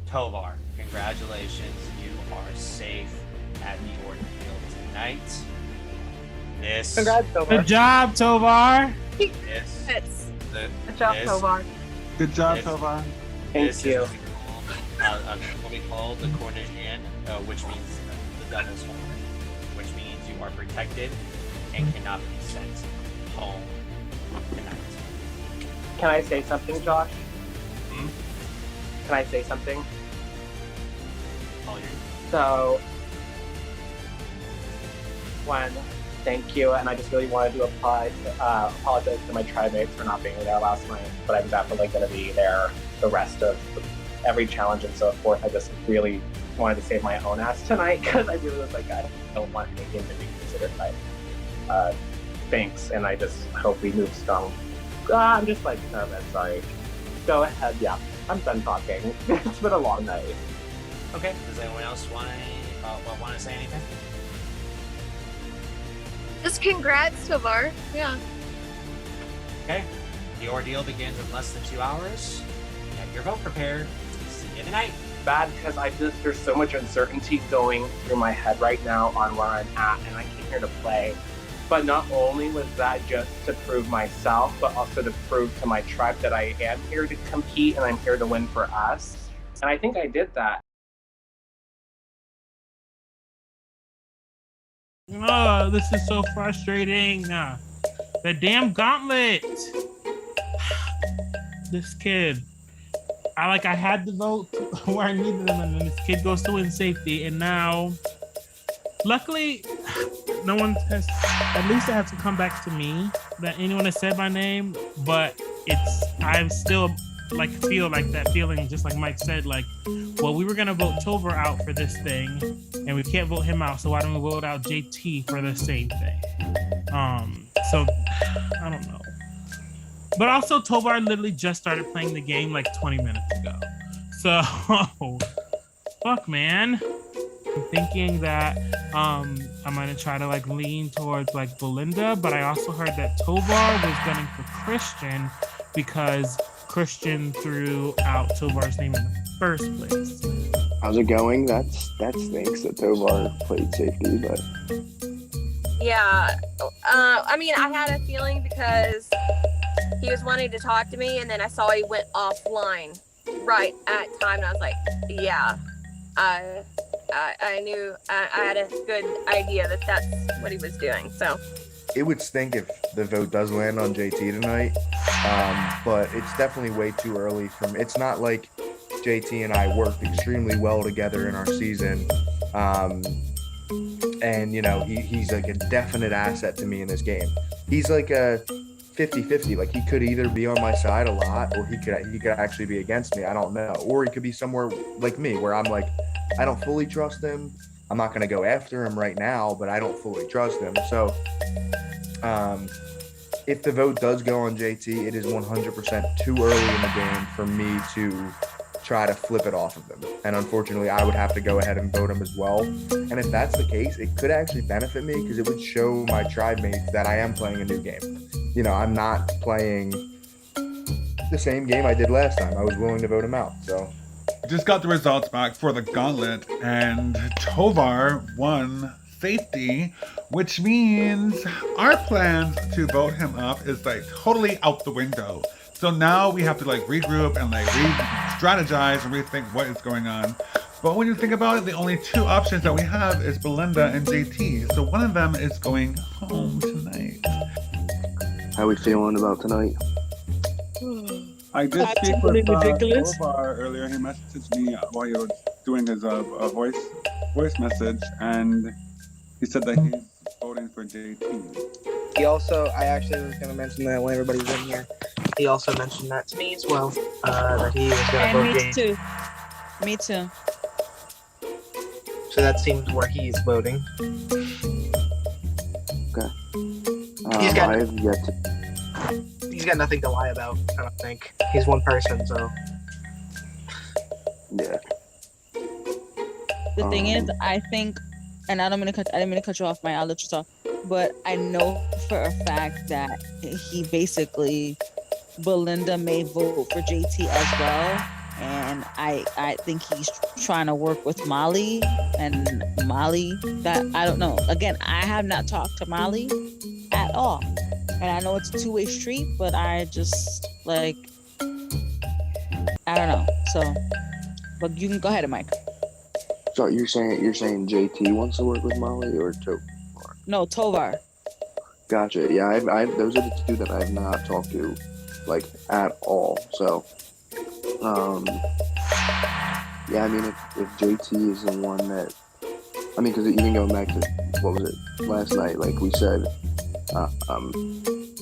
Tovar. Congratulations, you are safe at Jordan Field tonight. Congrats, Tovar. Good job, Tovar. Good job, Tovar. Good job, Tovar. Thank you. What we call the Cornishian, which means the devil's horn, which means you are protected and cannot be sent home tonight. Can I say something, Josh? Can I say something? So, one, thank you, and I just really wanted to apologize to my tribe mates for not being there last night, but I'm definitely going to be there the rest of every challenge and so forth. I just really wanted to save my own ass tonight because I really was like, I don't want anything to be considered like thanks, and I just hope we move strong. I'm just like nervous, sorry. Go ahead, yeah, I'm done talking. It's been a long night. Okay, does anyone else want to say anything? Just congrats, Tovar. Yeah. Okay. The ordeal begins in less than 2 hours. Have your vote prepared. See you tonight. Bad because there's so much uncertainty going through my head right now on where I'm at, and I came here to play. But not only was that just to prove myself, but also to prove to my tribe that I am here to compete and I'm here to win for us. And I think I did that. Oh, this is so frustrating. The damn Gauntlet. This kid. I had the vote where I needed them, and then this kid goes to win safety, and now, luckily, no one has. At least it has to come back to me that anyone has said my name, but I'm still feel like that feeling, just like Mike said, well, we were gonna vote Tovar out for this thing, and we can't vote him out, so why don't we vote out JT for the same thing? So I don't know. But also, Tovar literally just started playing the game 20 minutes ago. So, fuck, man. I'm thinking that I'm gonna try to lean towards Belinda, but I also heard that Tovar was gunning for Christian because Christian threw out Tovar's name in the first place. How's it going? That stinks that Tovar played safety, but Yeah. I had a feeling because he was wanting to talk to me, and then I saw he went offline right at time, and I was like, yeah, I knew, I had a good idea that that's what he was doing. So It would stink if the vote does land on JT tonight, but it's definitely way too early from. It's not like JT and I worked extremely well together in our season, and he's a definite asset to me in this game. He's a 50-50. He could either be on my side a lot, or he could actually be against me. I don't know. Or he could be somewhere like me, where I'm I don't fully trust him. I'm not going to go after him right now, but I don't fully trust him. So if the vote does go on JT, it is 100% too early in the game for me to try to flip it off of him. And unfortunately, I would have to go ahead and vote him as well. And if that's the case, it could actually benefit me because it would show my tribe mates that I am playing a new game. I'm not playing the same game I did last time. I was willing to vote him out. So Just got the results back for the Gauntlet, and Tovar won safety, which means our plans to vote him up is totally out the window. So now we have to regroup and re-strategize and rethink what is going on. But when you think about it, the only two options that we have is Belinda and JT. So one of them is going home tonight. how we feeling about tonight? I did speak with Tovar earlier. He messaged me while he was doing his voice message, and he said that he's voting for JT. He also, I actually was going to mention that when everybody's in here. He also mentioned that to me as well, that he was going to vote JT. Me too. So that seems where he's voting. Okay. He's got, I've yet to. he's got nothing to lie about, I don't think. He's one person, so. Yeah. The thing is, I think, and I didn't mean to cut you off, Mike. I'll let you talk. But I know for a fact that he basically, Belinda may vote for JT as well. And I think he's trying to work with Molly, and Molly, that I don't know. Again, I have not talked to Molly at all. And I know it's a two-way street, but I just I don't know. So, but you can go ahead, Mike. So you're saying JT wants to work with Molly or Tovar? No, Tovar. Gotcha. Yeah, I've those are the two that I have not talked to, at all. So, yeah, I mean, if JT is the one that, because even going back to what was it last night, we said,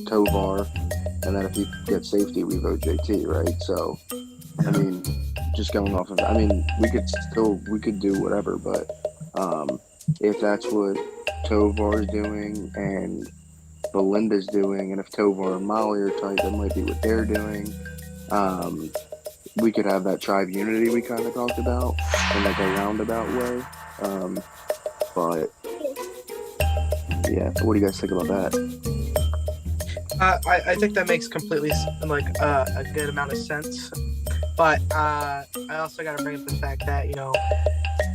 Tovar, and then if he gets safety, we vote JT, right? So, just going off of, we could do whatever, but if that's what Tovar's doing and Belinda's doing, and if Tovar and Molly are tight, that might be what they're doing. We could have that tribe unity we kind of talked about in a roundabout way. But yeah, what do you guys think about that? I think that makes completely like a good amount of sense, but I also got to bring up the fact that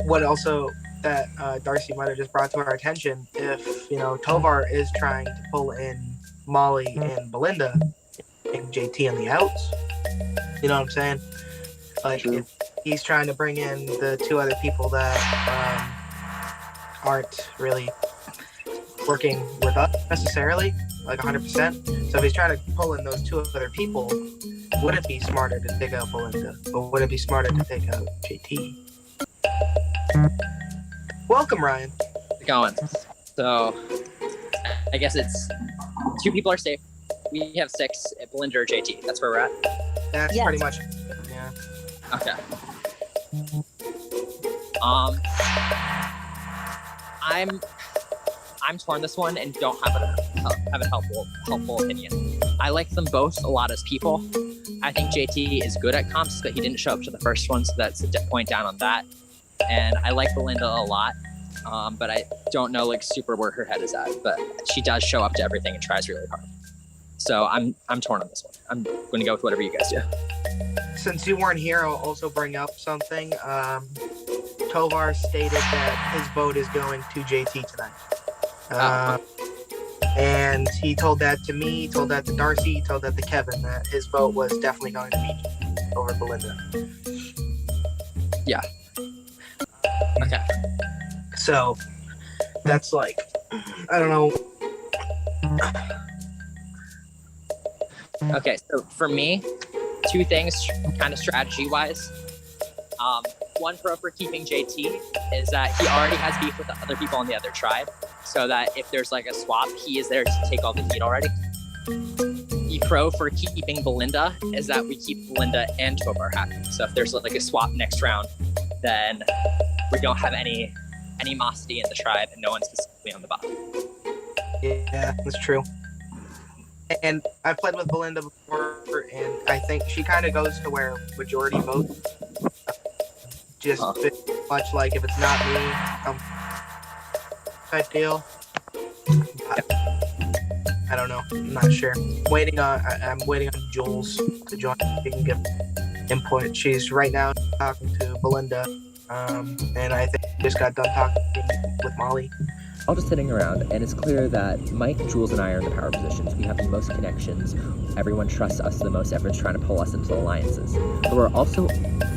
what also that Darcy might have just brought to our attention. If Tovar is trying to pull in Molly and Belinda and JT on the outs, you know what I'm saying? Like if he's trying to bring in the two other people that aren't really working with us necessarily, like 100%. So if he's trying to pull in those two other people, would it be smarter to take out Belinda, or would it be smarter to take out JT? Welcome, Ryan. How's it going? So, I guess it's 2 people are safe. We have 6. Belinda or JT. That's where we're at. That's pretty much. Yeah. Okay. I'm torn this one and don't have a helpful opinion. I like them both a lot as people. I think JT is good at comps, but he didn't show up to the first one, so that's a point down on that. And I like Belinda a lot, but I don't know like super where her head is at. But she does show up to everything and tries really hard. So I'm torn on this one. I'm going to go with whatever you guys do. Since you weren't here, I'll also bring up something. Tovar stated that his vote is going to JT tonight. And he told that to me, he told that to Darcy, he told that to Kevin, that his vote was definitely going to be over Belinda. Yeah. Okay. So, that's like, I don't know. Okay, so for me, 2 things kind of strategy-wise. One pro for keeping JT is that he already has beef with the other people on the other tribe, so that if there's like a swap, he is there to take all the heat already. The pro for keeping Belinda is that we keep Belinda and Tovar happy. So if there's like a swap next round, then we don't have any animosity in the tribe and no one's specifically on the bottom. Yeah, that's true. And I've played with Belinda before, and I think she kind of goes to where majority votes. Just much like if it's not me, type deal. But I don't know. I'm not sure. I'm waiting on Jules to join. She can give input. She's right now talking to Belinda, and I think just got done talking with Molly. All just sitting around, and it's clear that Mike, Jules, and I are in the power positions. We have the most connections. Everyone trusts us the most. Everyone's trying to pull us into alliances. But we're also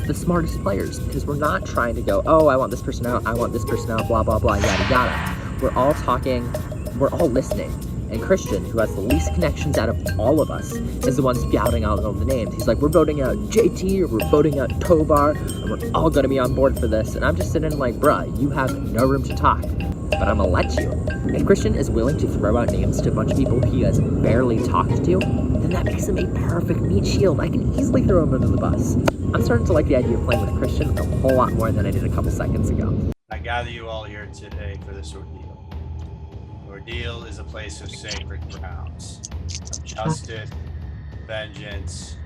the smartest players, because we're not trying to go, oh, I want this person out, I want this person out, blah, blah, blah, yada, yada. We're all talking, we're all listening. And Christian, who has the least connections out of all of us, is the one spouting out all the names. He's like, we're voting out JT, or we're voting out Tovar, and we're all gonna be on board for this. And I'm just sitting like, bruh, you have no room to talk. But I'm gonna let you. If Christian is willing to throw out names to a bunch of people he has barely talked to, then that makes him a perfect meat shield. I can easily throw him under the bus. I'm starting to like the idea of playing with Christian a whole lot more than I did a couple seconds ago. I gather you all here today for this ordeal. Ordeal is a place of sacred grounds, of justice, vengeance,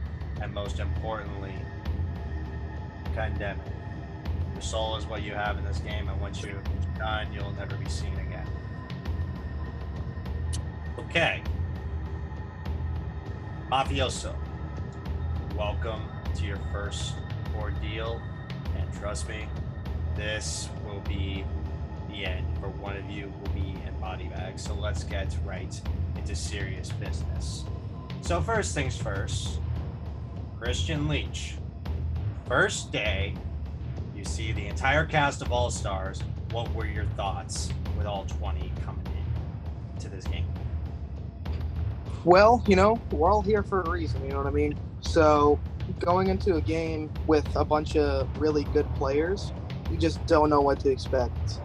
and most importantly, condemning. Your soul is what you have in this game, and once you're done, you'll never be seen again. Okay. Mafioso, welcome to your first ordeal, and trust me, this will be the end, for one of you will be in body bags. So let's get right into serious business. So first things first, Christian Leach. First day, you see the entire cast of All-Stars. What were your thoughts with all 20 coming in to this game? Well, we're all here for a reason, you know what I mean? So going into a game with a bunch of really good players, you just don't know what to expect.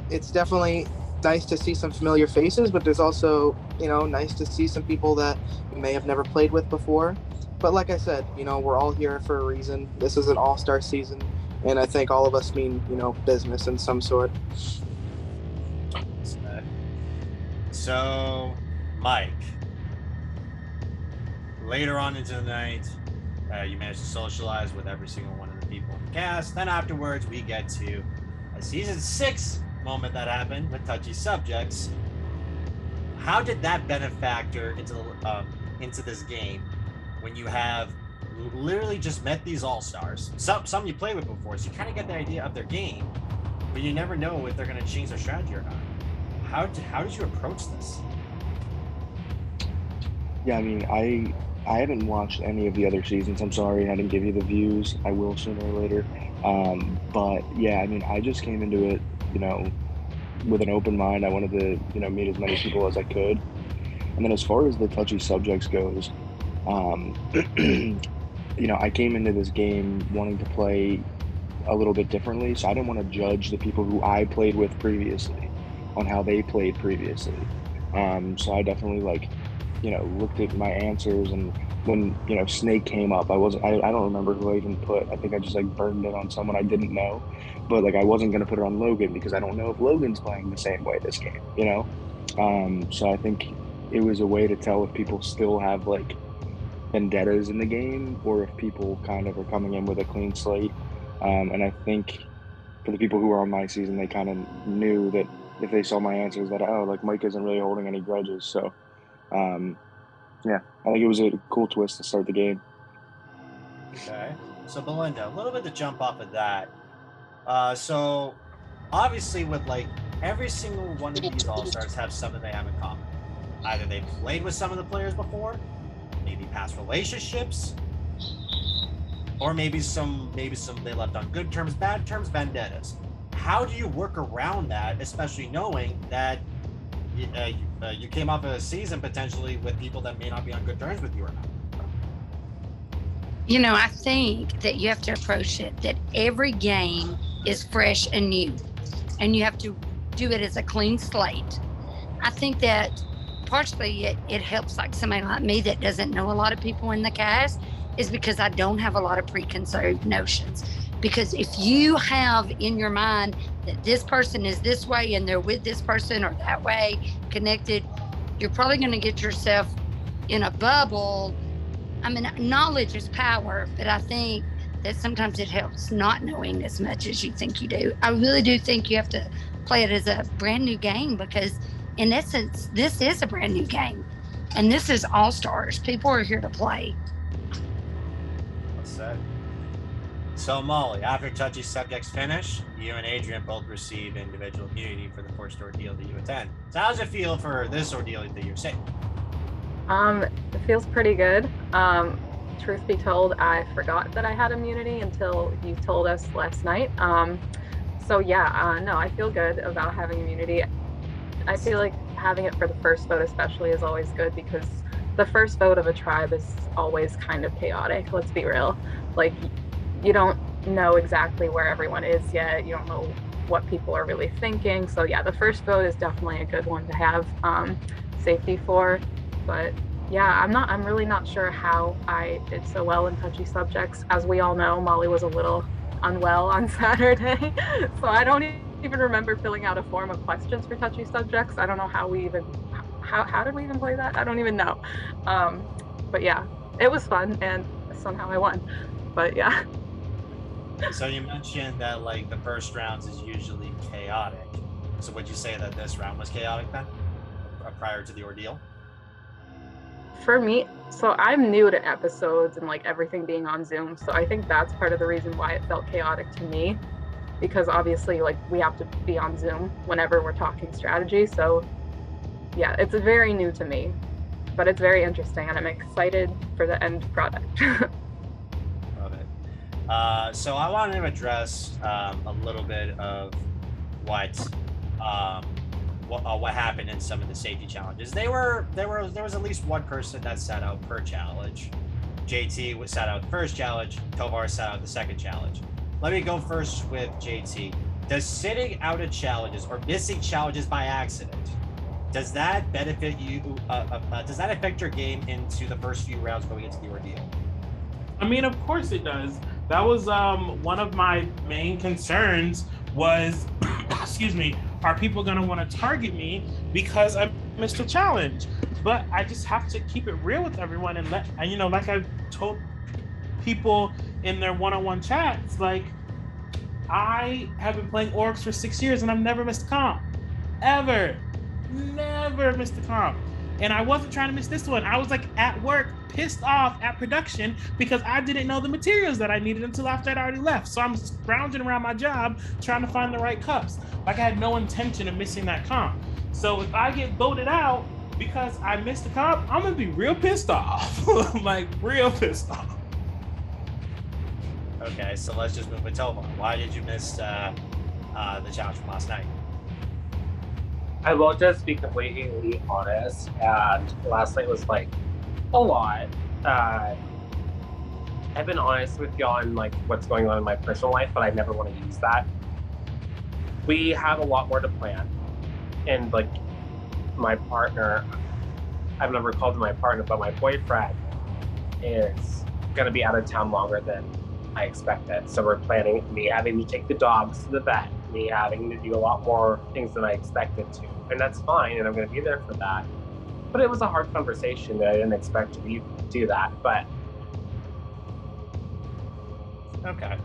It's definitely nice to see some familiar faces, but there's also, nice to see some people that you may have never played with before. But like I said, we're all here for a reason. This is an all-star season, and I think all of us mean, business in some sort. So, Mike, later on into the night, you manage to socialize with every single one of the people in the cast. Then afterwards, we get to a season 6 moment that happened with touchy subjects. how did that benefactor into this game when you have literally just met these all-stars, some you played with before, so you kind of get the idea of their game, but you never know if they're going to change their strategy or not. How did you approach this? Yeah, I mean, I haven't watched any of the other seasons. I'm sorry I didn't give you the views. I will sooner or later. But yeah, I mean, I just came into it, with an open mind. I wanted to, meet as many people as I could. And then as far as the touchy subjects goes, I came into this game wanting to play a little bit differently, so I didn't want to judge the people who I played with previously on how they played previously. So I definitely looked at my answers, and when Snake came up, I don't remember who I even put. I think I just burned it on someone I didn't know, but I wasn't gonna put it on Logan because I don't know if Logan's playing the same way this game. So I think it was a way to tell if people still have vendettas in the game, or if people kind of are coming in with a clean slate. And I think for the people who were on my season, they kind of knew that if they saw my answers that, Mike isn't really holding any grudges. So, yeah, I think it was a cool twist to start the game. Okay. So Belinda, a little bit to jump off of that. So obviously with every single one of these all-stars have something they have in common. Either they played with some of the players before, maybe past relationships, or maybe some they left on good terms, bad terms, vendettas. How do you work around that, especially knowing that you came off a season potentially with people that may not be on good terms with you or not? I think that you have to approach it that every game is fresh and new, and you have to do it as a clean slate. I think that partially it helps somebody like me that doesn't know a lot of people in the cast, is because I don't have a lot of preconceived notions. Because if you have in your mind that this person is this way and they're with this person or that way connected, you're probably going to get yourself in a bubble. I mean, knowledge is power, but I think that sometimes it helps not knowing as much as you think you do. I really do think you have to play it as a brand new game, because in essence, this is a brand new game, and this is all stars. People are here to play. What's that? So Molly, after touchy subjects finish, you and Adrian both receive individual immunity for the first ordeal that you attend. So how does it feel for this ordeal that you're saying? It feels pretty good. Truth be told, I forgot that I had immunity until you told us last night. So yeah, no, I feel good about having immunity. I feel like having it for the first vote especially is always good, because the first vote of a tribe is always kind of chaotic, let's be real. You don't know exactly where everyone is yet. You don't know what people are really thinking. So yeah, the first vote is definitely a good one to have safety for. But yeah, I'm really not sure how I did so well in touchy subjects. As we all know, Molly was a little unwell on Saturday. So I don't even remember filling out a form of questions for touchy subjects. I don't know how did we even play that? I don't even know. But yeah, it was fun, and somehow I won. But yeah. So you mentioned that the first rounds is usually chaotic. So would you say that this round was chaotic then, prior to the ordeal? For me, so I'm new to episodes and everything being on Zoom. So I think that's part of the reason why it felt chaotic to me, because obviously we have to be on Zoom whenever we're talking strategy. So yeah, it's very new to me, but it's very interesting, and I'm excited for the end product. Love it. So I wanted to address a little bit of what happened in some of the safety challenges. There was at least one person that sat out per challenge. JT sat out the first challenge. Tovar sat out the second challenge. Let me go first with JT. Does sitting out of challenges or missing challenges by accident, does that benefit you? Does that affect your game into the first few rounds going into the ordeal? I mean, of course it does. That was one of my main concerns was, excuse me, are people going to want to target me because I missed a challenge? But I just have to keep it real with everyone and like I've told people in their one-on-one chats, I have been playing orcs for 6 years and I've never missed comp, ever. never missed a comp. And I wasn't trying to miss this one. I was like at work, pissed off at production because I didn't know the materials that I needed until after I'd already left. So I'm scrounging around my job trying to find the right cups. Like I had no intention of missing that comp. So if I get voted out because I missed the comp, I'm gonna be real pissed off. Like real pissed off. Okay, so let's just move with Tovar. Why did you miss the challenge from last night? I will just be completely honest, and last night was like a lot. I've been honest with y'all on like what's going on in my personal life, but I never want to use that. We have a lot more to plan, and like my partner, I've never called him my partner, but my boyfriend is gonna be out of town longer than I expected. So we're planning me having to take the dogs to the vet, me having to do a lot more things than I expected to. And that's fine, and I'm gonna be there for that. But it was a hard conversation that I didn't expect to do that. But okay.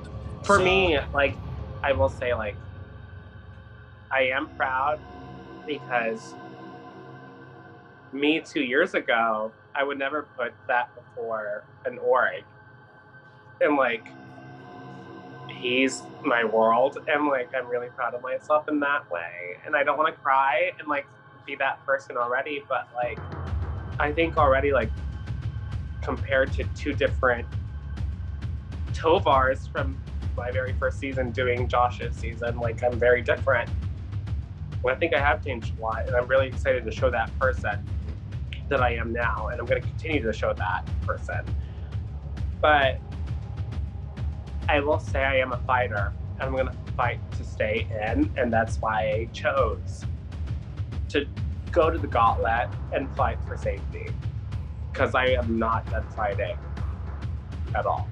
For me, like I will say, like I am proud because me 2 years ago, I would never put that before an org. And like he's my world, and like I'm really proud of myself in that way. And I don't want to cry and like be that person already, but like I think already, like compared to two different Tovars from my very first season doing Josh's season, like I'm very different. Well, I think I have changed a lot, and I'm really excited to show that person that I am now, and I'm going to continue to show that person. But I will say I am a fighter, and I'm going to fight to stay in, and that's why I chose to go to the Gauntlet and fight for safety, because I am not done fighting at all.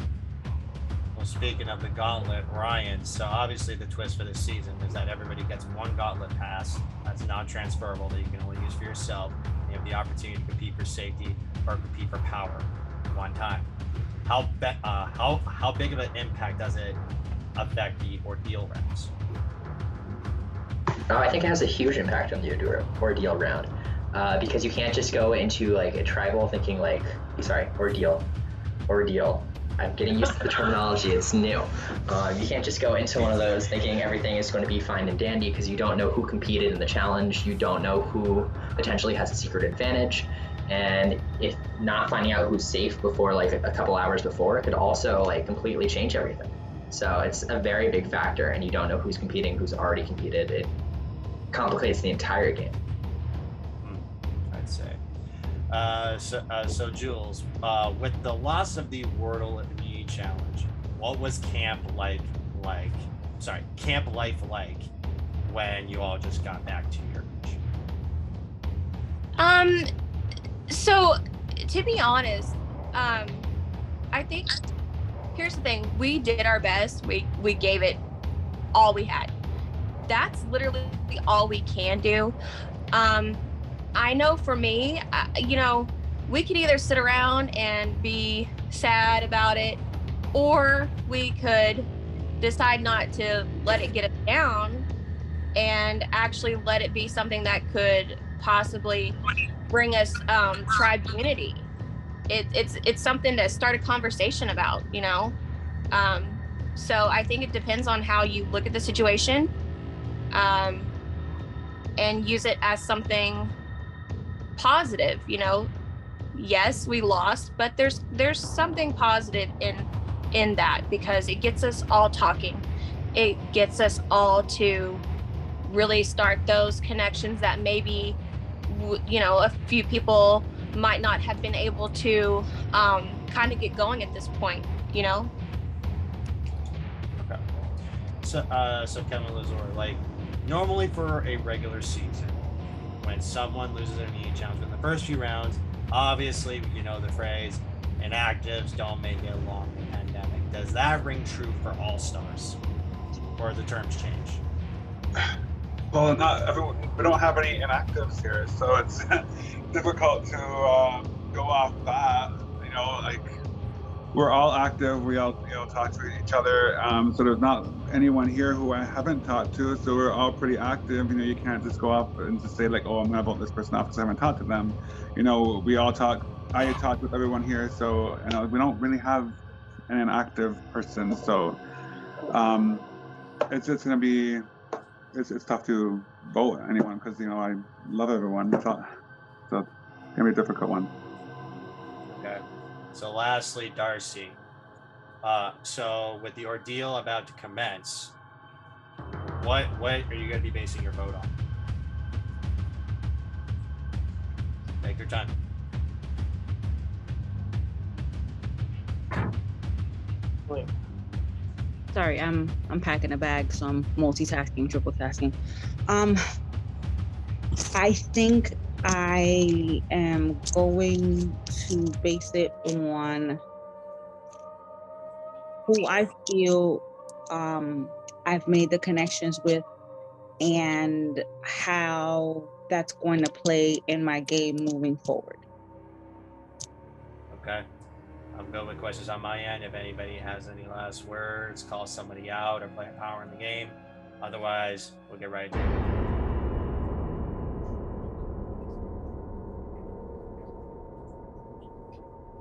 Well, speaking of the Gauntlet, Ryan, so obviously the twist for this season is that everybody gets one Gauntlet pass that's non-transferable that you can only use for yourself. You have the opportunity to compete for safety or compete for power one time. How big of an impact does it affect the ordeal rounds? I think it has a huge impact on the ordeal round because you can't just go into like a tribal thinking like, ordeal. I'm getting used to the terminology, it's new. You can't just go into one of those thinking everything is going to be fine and dandy because you don't know who competed in the challenge, you don't know who potentially has a secret advantage, and if not finding out who's safe before like a couple hours before, it could also like completely change everything. So it's a very big factor, and you don't know who's competing, who's already competed. It complicates the entire game. I'd say. So Jules, with the loss of the Wordle Immunity Challenge, what was camp life like when you all just got back to your beach? So to be honest, I think here's the thing: we did our best. We gave it all we had. That's literally all we can do. I know for me, we could either sit around and be sad about it, or we could decide not to let it get us down and actually let it be something that could possibly bring us tribe unity. It's something to start a conversation about, So I think it depends on how you look at the situation and use it as something positive. Yes, we lost, but there's something positive in that, because it gets us all talking. It gets us all to really start those connections that maybe a few people might not have been able to kind of get going at this point. Okay. So Kevin Lazor, like normally for a regular season, when someone loses an immunity challenge in the first few rounds, obviously you know the phrase, inactives don't make it long in the pandemic. Does that ring true for all stars, or the terms change? Well, not everyone. We don't have any inactives here, so it's difficult to go off that. we're all active. We all talk to each other. So there's not anyone here who I haven't talked to. So we're all pretty active. You can't just go up and just say like, oh, I'm gonna vote this person off because I haven't talked to them. We all talk. I talk with everyone here. So we don't really have an active person. So it's gonna be it's tough to vote anyone because I love everyone. So it's gonna be a difficult one. Okay. So lastly, Darcy. So with the ordeal about to commence, what are you going to be basing your vote on? Take your time. Sorry, I'm packing a bag, so I'm multitasking, triple tasking. I think I am going to base it on who I feel I've made the connections with and how that's going to play in my game moving forward. Okay. I'm good with questions on my end. If anybody has any last words, call somebody out or play a power in the game. Otherwise, we'll get right to it.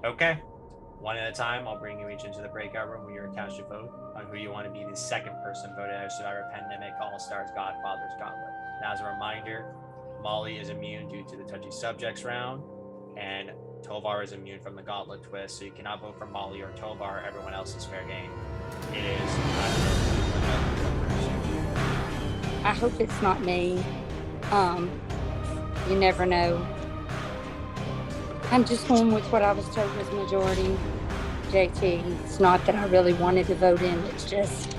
Okay. One at a time, I'll bring you each into the breakout room where you're cast your vote on who you want to be the second person voted as Survivor Pandemic All-Stars Godfather's Gauntlet. Now, as a reminder, Molly is immune due to the touchy subjects round, and Tovar is immune from the Gauntlet twist, so you cannot vote for Molly or Tovar. Everyone else is fair game. It is. I hope it's not me. You never know. I'm just going with what I was told was majority. JT. It's not that I really wanted to vote in. It's just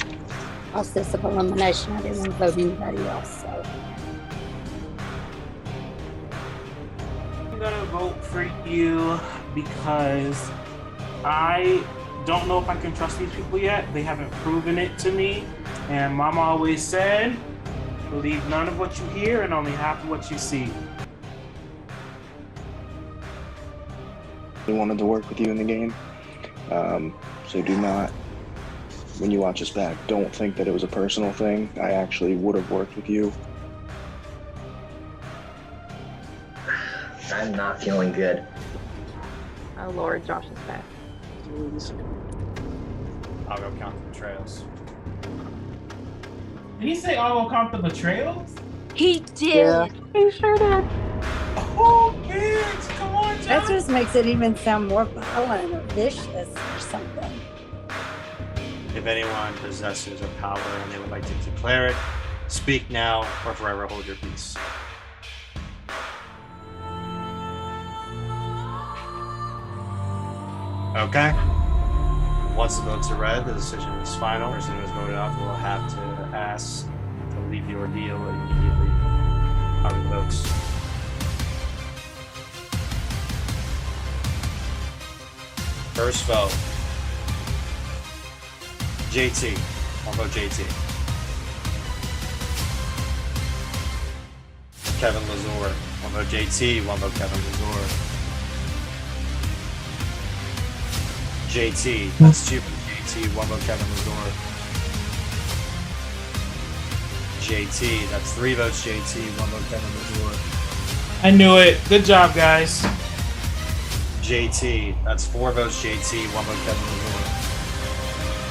process of elimination. I didn't want to vote anybody else. So I'm gonna vote for you because I don't know if I can trust these people yet. They haven't proven it to me. And Mama always said, believe none of what you hear and only half of what you see. We wanted to work with you in the game. So do not, when you watch us back, don't think that it was a personal thing. I actually would have worked with you. I'm not feeling good. Oh Lord, Josh is back. I'll go count the betrayals. Did he say I'll go count the betrayals? he did. Yeah. He sure did. Oh, kids, come on, Josh. That just makes it even sound more violent or vicious or something. If anyone possesses a power and they would like to declare it, speak now or forever hold your peace. Okay. Once the votes are read, the decision is final. The person who is voted off will have to ask to leave the ordeal immediately. How are the votes? First vote. JT. One vote JT. Kevin Lazor. One vote JT. One vote Kevin Lazor. JT. That's two votes JT. One vote Kevin Lazor. JT. That's three votes JT. One vote Kevin Lazor. I knew it. Good job, guys. JT. That's four votes JT. One vote Kevin Lazor.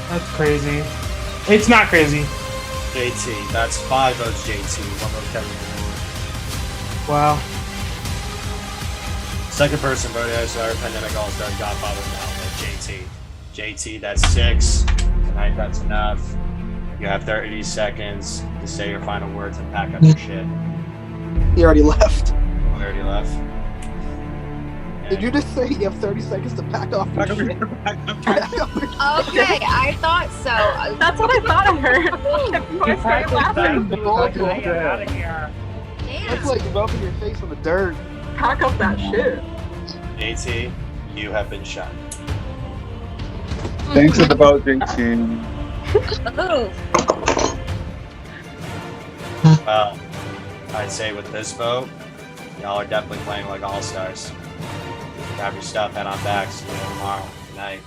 That's crazy. It's not crazy. JT. That's five votes JT. One vote Kevin Lazor. Wow. Second person voted as our Pandemic All-Star Godfather Gauntlet, JT. JT, that's six. Tonight, that's enough. You have 30 seconds to say your final words and pack up your shit. He already left. He already left. Did you just say you have 30 seconds to pack off your shit? Okay, I thought so. That's what I thought I heard. I started laughing. Out of here. That's like rubbing your face on the dirt. Pack up that shit. JT, you have been shot. Thanks for the vote, JT. Well, I'd say with this vote, y'all are definitely playing like all-stars. Grab your stuff, head on back, see you tomorrow. Good night.